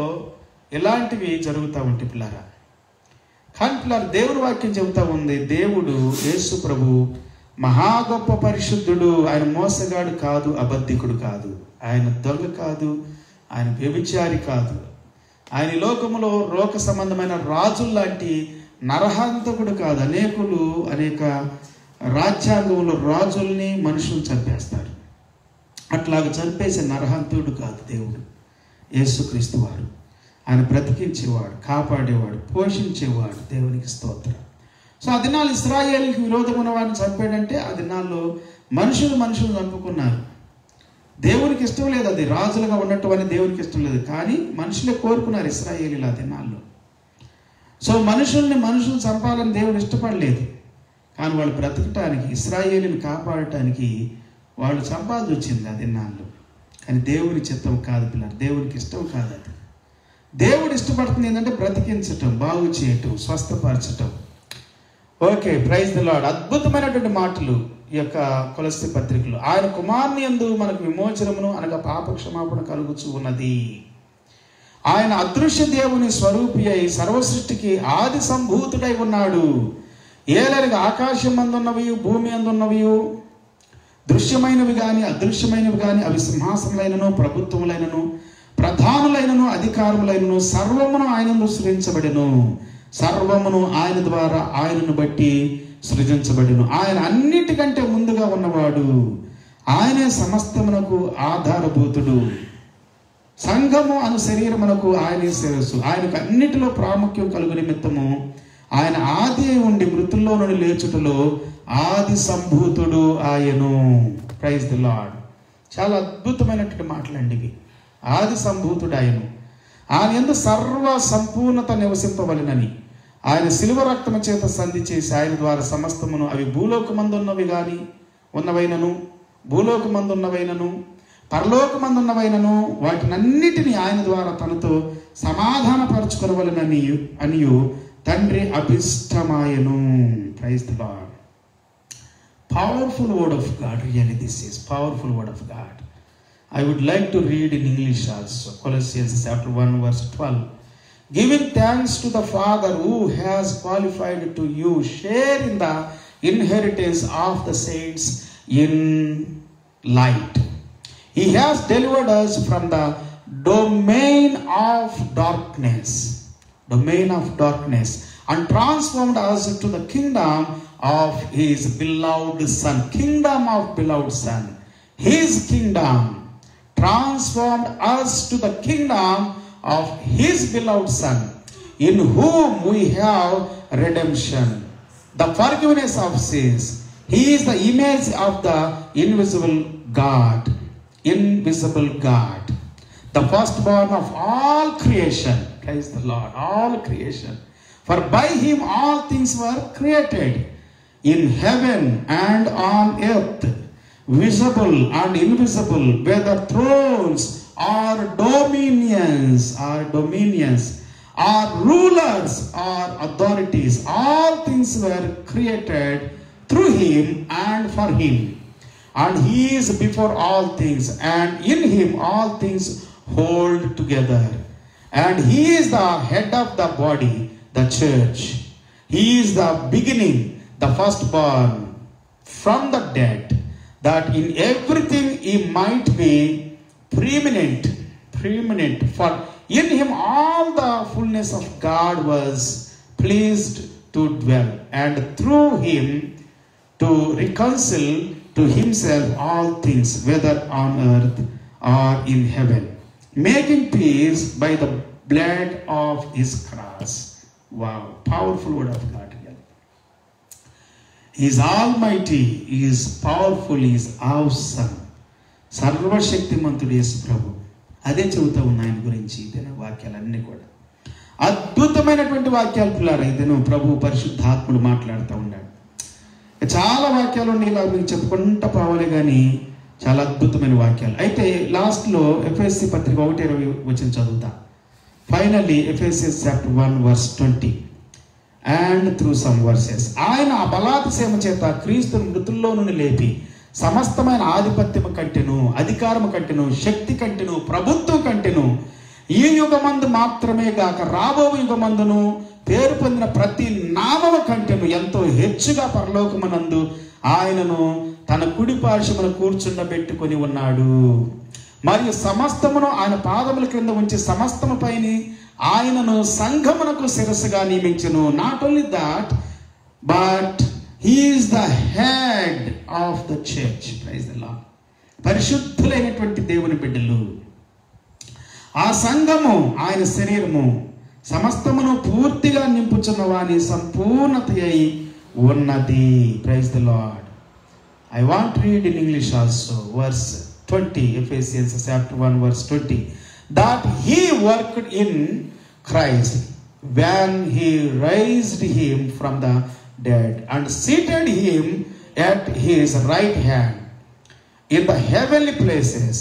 ఇలాంటివి జరుగుతూ ఉంటాయి పిల్లారా. కానీ పిల్లారా, దేవుని వాక్యం చెబుతా ఉంది, దేవుడు యేసు ప్రభు మహా గొప్ప పరిశుద్ధుడు. ఆయన మోసగాడు కాదు, అబద్ధికుడు కాదు, ఆయన దొంగ కాదు, ఆయన వ్యభిచారి కాదు. ఆయన లోకములో రోగ సంబంధమైన రాజుల్లాంటి నరహంతకుడు కాదు. అనేక రాజ్యాంగంలో రాజుల్ని మనుషులు చంపేస్తారు. అట్లాగ చంపేసే నరహంతుడు కాదు దేవుడు. యేసుక్రీస్తు వారు ఆయన బ్రతికించేవాడు, కాపాడేవాడు, పోషించేవాడు. దేవునికి స్తోత్రం. సో ఆ దినాలు ఇశ్రాయేలుకి విరోధమైన వారిని చంపాడంటే ఆ దినాల్లో మనుషులు చంపుకున్నారు. దేవునికి ఇష్టం లేదు, అది రాజులుగా ఉన్నట్టు అని దేవునికి ఇష్టం లేదు. కానీ మనుషులే కోరుకున్నారు ఇశ్రాయేలీలు ఆ దినాల్లో. సో మనుషులు చంపాలని దేవుడు ఇష్టపడలేదు. కానీ వాళ్ళు బ్రతకటానికి, ఇశ్రాయేలుని కాపాడటానికి వాళ్ళు చంపాల్సి వచ్చింది ఆ దినాల్లో. కానీ దేవుని చిత్తం కాదు పిల్లలు, దేవునికి ఇష్టం కాదు అది. దేవుడు ఇష్టపడుతుంది ఏంటంటే బ్రతికించటం, బాగు చేయటం, స్వస్థపరచటం. Okay, praise the Lord. అద్భుతమైనటువంటి మాటలు ఈ యొక్క కొలస్సీ పత్రికలు. ఆయన కుమారుని యందు మనకు విమోచనమును అనగా పాప క్షమాపణ కలుగుచూ ఉన్నది. ఆయన అదృశ్య దేవుని స్వరూపి అయి సర్వసృష్టికి ఆది సంభూతుడై ఉన్నాడు. ఏలనగా ఆకాశం అందున్నవి, భూమి అందున్నవి, దృశ్యమైనవి కానీ అదృశ్యమైనవి కానీ, అవి సింహాసనములైనను, ప్రభుత్వములైనను, ప్రధానులైనను, అధికారములైనను, సర్వమును ఆయనను సృజించబడెను. సర్వమును ఆయన ద్వారా, ఆయనను బట్టి సృజించబడెను. ఆయన అన్నిటికంటే ముందుగా ఉన్నవాడు. ఆయనే సమస్తమునకు ఆధారభూతుడు. సంఘము అను శరీరమునకు ఆయనే శిరస్సు. ఆయనకు అన్నిటిలో ప్రాముఖ్యం కలుగు నిమిత్తము ఆయన ఆది ఉండి మృతుల్లో నుండి లేచుటలో ఆది సంభూతుడు ఆయను. Praise the Lord. చాలా అద్భుతమైనటువంటి మాటలండి ఇవి. ఆది సంభూతుడు ఆయను. ఆయన యందు సర్వ సంపూర్ణత నివసింపవలెనని, ఆయన శిలువ రక్తము చేత సంధి చేసి ఆయన ద్వారా సమస్తమును, అవి భూలోకమందున్నవి గాని ఉన్నవైనను, భూలోకమందున్నవైనను, పరలోకమందున్నవైనను, వాటినన్నిటినీ ఆయన ద్వారా తనతో సమాధానపరచుకొనవలెననియు తండ్రి అభిష్టమాయను. Praise the Lord. Powerful word of God. Really, this is powerful word of God. I would like to read in English also. Colossians chapter 1 verse 12. Giving thanks to the Father who has qualified to you share in the inheritance of the saints in light. He has delivered us from the domain of darkness and transformed us to the kingdom of his beloved Son. Kingdom of beloved Son. His kingdom transformed us to the kingdom of his beloved Son, in whom we have redemption, the forgiveness of sins. He is the image of the invisible God, the firstborn of all creation. Praise the Lord. All creation. For by him all things were created, in heaven and on earth, visible and invisible, whether thrones or dominions, or rulers or authorities. All things were created through him and for him. And he is before all things, and in him all things hold together. And he is the head of the body, the church. He is the beginning, the firstborn from the dead, that in everything he might be preeminent. For in him all the fullness of God was pleased to dwell, and through him to reconcile to himself all things, whether on earth or in heaven, making peace by the blood of his cross. Wow, powerful word of God. He is almighty, he is powerful, he is awesome. సర్వశక్తిమంతుడు యేసు ప్రభు. అదే చెబుతా ఉన్నా ఆయన గురించి ఇదేనా వాక్యాలన్నీ కూడా అద్భుతమైనటువంటి వాక్యాలు పిల్లారా. ఇదేనో ప్రభు పరిశుద్ధాత్ముడు మాట్లాడుతూ ఉన్నాడు. చాలా వాక్యాలు ఉన్నాయి, ఇలా మీకు చెప్పుకుంటా పోవాలి కానీ చాలా అద్భుతమైన వాక్యాలు. అయితే లాస్ట్లో ఎఫ్ఎస్సి పత్రిక 1:20 చదువుతా. Finally Ephesians chapter 1 verse 20 and through some verses. ఆయన ఆ బలాతిశయము చేత క్రీస్తును మృతుల్లో నుండి లేపి సమస్తమైన ఆధిపత్యము కంటెను, అధికారము కంటెను, శక్తి కంటెను, ప్రభుత్వం కంటెను ఈ యుగమందు మాత్రమే గాక రాబో యుగమందును పేరు పొందిన ప్రతి నామము కంటెను ఎంతో హెచ్చుగా పరలోకమునందు ఆయనను తన కుడి పార్శ్వమున కూర్చుండబెట్టుకొని ఉన్నాడు. మరియు సమస్తమును ఆయన పాదముల క్రింద ఉంచి సమస్తము పైన ఆయనను సంఘమునకు శిరస్సుగా నియమించెను. Not only that, but he is the head of the church. Praise the Lord. పరిశుద్ధులైనటువంటి దేవుని బిడ్డలు, ఆ సంఘము ఆయన శరీరము, సమస్తమును పూర్తిగా నింపుచున్న వాని సంపూర్ణత అయి ఉన్నది. Praise the Lord. I want read in English also verse 20, Ephesians chapter 1 verse 20. That he worked in Christ when he raised him from the dead and seated him at his right hand in the heavenly places,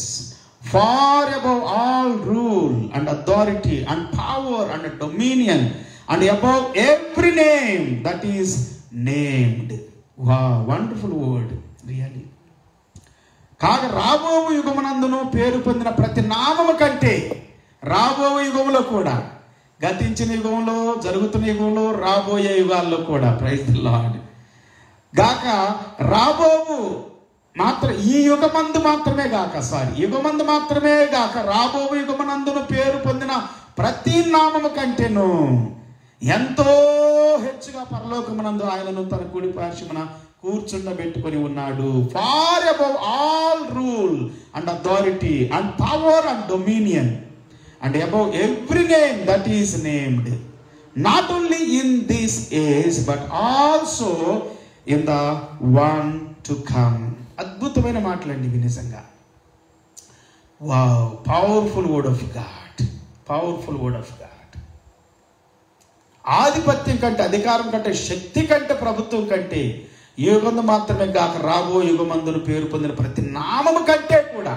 far above all rule and authority and power and dominion, and above every name that is named. Wow, wonderful word, really. కాగా రాబో యుగమునందును పేరు పొందిన ప్రతి నామము కంటే, రాబో యుగంలో కూడా, గతించిన యుగంలో, జరుగుతున్న యుగంలో, రాబోయే యుగాల్లో కూడా, ప్రైజ్ ది లార్డ్, గాక రాబోవు మాత్రం ఈ యుగమందు మాత్రమే గాక యుగమందు మాత్రమే గాక రాబో యుగమనందును పేరు పొందిన ప్రతి నామము కంటేను ఎంతో హెచ్చుగా పరలోకమునందు ఆయనను తన కుడి పార్శ్వమున కూర్చుండబెట్టుకొని ఉన్నాడు. Far above all rule and authority and power and dominion and above every name that is named, not only in this age but also in the one to come. అద్భుతమైన మాటలండి ఇవి నిజంగా. Wow, powerful word of God, powerful word of God. ఆధిపత్యం కంటే, అధికారం కంటే, శక్తి కంటే, ప్రభుత్వం కంటే, యుగమందు మాత్రమే కాక రాబో యుగమందును పేరు పొందిన ప్రతి నామము కంటే కూడా,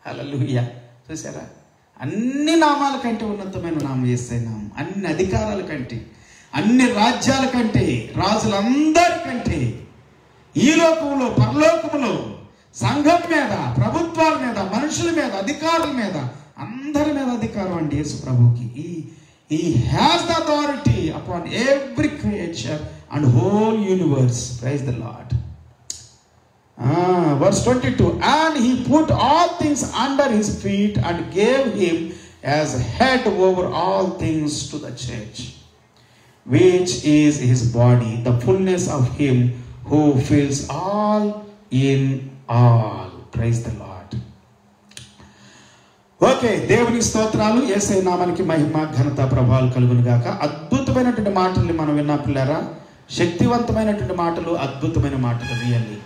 హల్లెలూయా, చూసారా, అన్ని నామాల కంటే ఉన్నతమైన నామం యేసయ్య నామం. అన్ని అధికారాల కంటే, అన్ని రాజ్యాల కంటే, రాజులందరికంటే, ఈ లోకంలో పరలోకములో సంఘం మీద, ప్రభుత్వాల మీద, మనుషుల మీద, అధికారుల మీద, అందరి మీద అధికారం అండి యేసు ప్రభువుకి. He has the authority upon every creature and whole universe. Praise the Lord. Verse 22. And he put all things under his feet and gave him as head over all things to the church, which is his body, the fullness of him who fills all in all. Praise the Lord. Okay, దేవుని స్తోత్రాలు. యేసయ్య నామానికి మహిమ, ఘనత, ప్రభావాలు కలుగును గాక. అద్భుతమైనటువంటి మాటల్ని మనం విన్నా పిల్లారా, శక్తివంతమైనటువంటి మాటలు, అద్భుతమైన మాటలు. రియల్లీ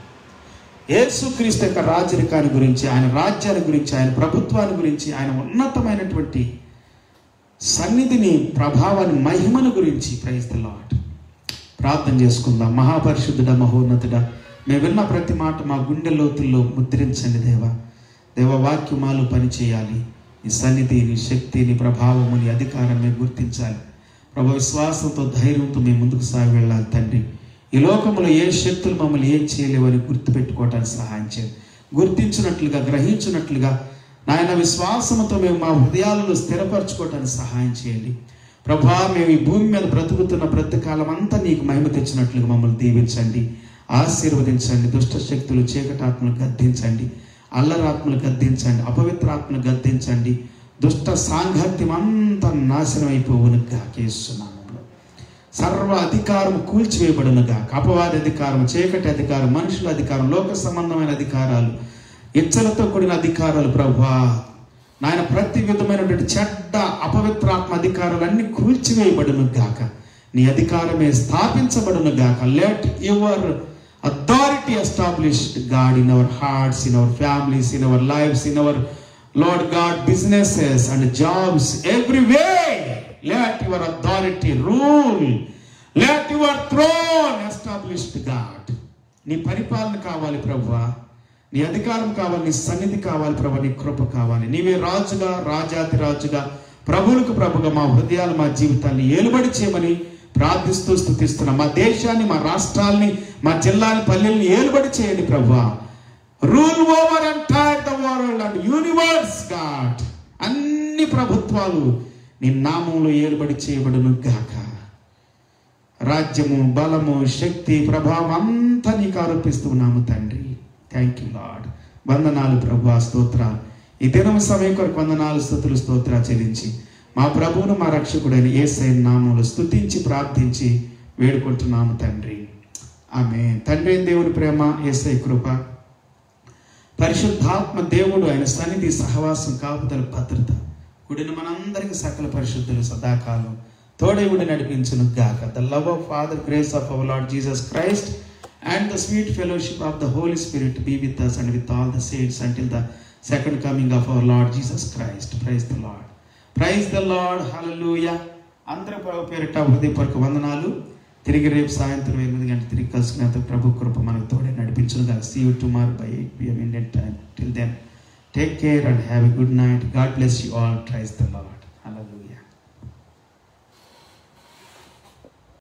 యేసుక్రీస్తు యొక్క రాజరికాన్ని గురించి, ఆయన రాజ్యాల గురించి, ఆయన ప్రభుత్వాన్ని గురించి, ఆయన ఉన్నతమైనటువంటి సన్నిధిని, ప్రభావాన్ని, మహిమను గురించి. Praise the Lord. ప్రార్థన చేసుకుందాం. మహాపరిశుద్ధుడా, మహోన్నతుడా, మేము విన్న ప్రతి మాట మా గుండె లోతుల్లో ముద్రించండి దేవా. దేవవాక్యమాలు పనిచేయాలి. ఈ సన్నిధిని, శక్తిని, ప్రభావముని, అధికారాన్ని గుర్తించాలి ప్రభు. విశ్వాసంతో, ధైర్యంతో మేము ముందుకు సాగి వెళ్ళాలి తండ్రి. ఈ లోకంలో ఏ శక్తులు మమ్మల్ని ఏం చేయలేవని గుర్తుపెట్టుకోవటానికి సహాయం చేయండి. గుర్తించినట్లుగా, గ్రహించినట్లుగా నాయన విశ్వాసంతో మేము మా హృదయాలను స్థిరపరచుకోవటానికి సహాయం చేయండి ప్రభా. మేము ఈ భూమి మీద బ్రతుకుతున్న ప్రతి కాలం అంతా నీకు మహిమ తెచ్చినట్లుగా మమ్మల్ని దీవించండి, ఆశీర్వదించండి. దుష్ట శక్తులు, చీకటాత్మలు గద్దించండి, అల్లరాత్మలు గద్దించండి, అపవిత్రాత్మలు గద్దించండి. దుష్ట సాంగత్యం అంతా నాశనం అయిపోవునుగా కేస్తున్నాము. సర్వ అధికారం కూల్చివేయబడునుగా. అపవాది అధికారం, చీకటి అధికారం, మనుషుల అధికారం, లోక సంబంధమైన అధికారాలు, ఇచ్చలతో కూడిన అధికారాలు ప్రభువా నాయన, ప్రతి విధమైనటువంటి చెడ్డ అపవిత్రాత్మ అధికారాలు అన్ని కూల్చివేయబడును గాక. నీ అధికారమే స్థాపించబడును గాక. Let your authority established, God, in our hearts, in our families, in our lives, in our, Lord God, businesses and jobs, everywhere. Let your authority rule. Let your throne established, God. నీ పరిపాలన కావాలి ప్రభువా, నీ అధికారం కావాలి, నీ సన్నిధి కావాలి ప్రభు, నీ కృప కావాలి. నీవే రాజుగా, రాజాతి రాజుగా, ప్రభువులకు ప్రభుగా మా హృదయాలు, మా జీవితాన్ని ఏలుబడి చేయమని ప్రార్థిస్తూ స్తుతిస్తున్నా. మా దేశాన్ని, మా రాష్ట్రాల్ని, మా జిల్లాని, పల్లెల్ని ఏలుబడి చేయండి ప్రభువా. Rule over entire the world and universe God. అన్ని ప్రభుత్వాలు నీ నామంలో ఏలుబడి చేయబడును గాక. రాజ్యము, బలము, శక్తి, ప్రభావం అంతా నీకు ఆరోపిస్తున్నాము తండ్రి. Thank you lord. వందనాలు ప్రభువా, స్తోత్రాలు. ఈ దినం సమయం కొరకు వందనాలు, స్తుతులు, స్తోత్రాలు చెల్లించి మా ప్రభువును, మా రక్షకుడైన యేసయ్య నామములో స్తుతించి ప్రార్థించి వేడుకుంటున్నాము తండ్రి. ఆమేన్. తండ్రి అయిన దేవుని ప్రేమ, యేసయ్య కృప, పరిశుద్ధాత్మ దేవుడు ఆయన సన్నిధి, సహవాసం, కాపుదల, భద్రత కూడిన మనందరికీ సకల పరిశుద్ధులు సదాకాలం తోడేవుడి నడిపించును గాక. The love of father, grace of our Lord Jesus Christ and the sweet fellowship of the Holy Spirit be with us and with all the saints until the second coming of our Lord Jesus Christ. Praise the Lord. Praise the Lord. Hallelujah. అందరూ ప్రభు పేరిట హృదయపూర్వక వందనాలు. తిరిగి రేపు సాయంత్రం 8 గంటలకు తిరిగి కలుసుకునేంత ప్రభు కృప మనకు తోడే నడిపించునుగా. See you tomorrow by 8 p.m. Indian time. Till then, take care and have a good night. God bless you all. Praise the Lord.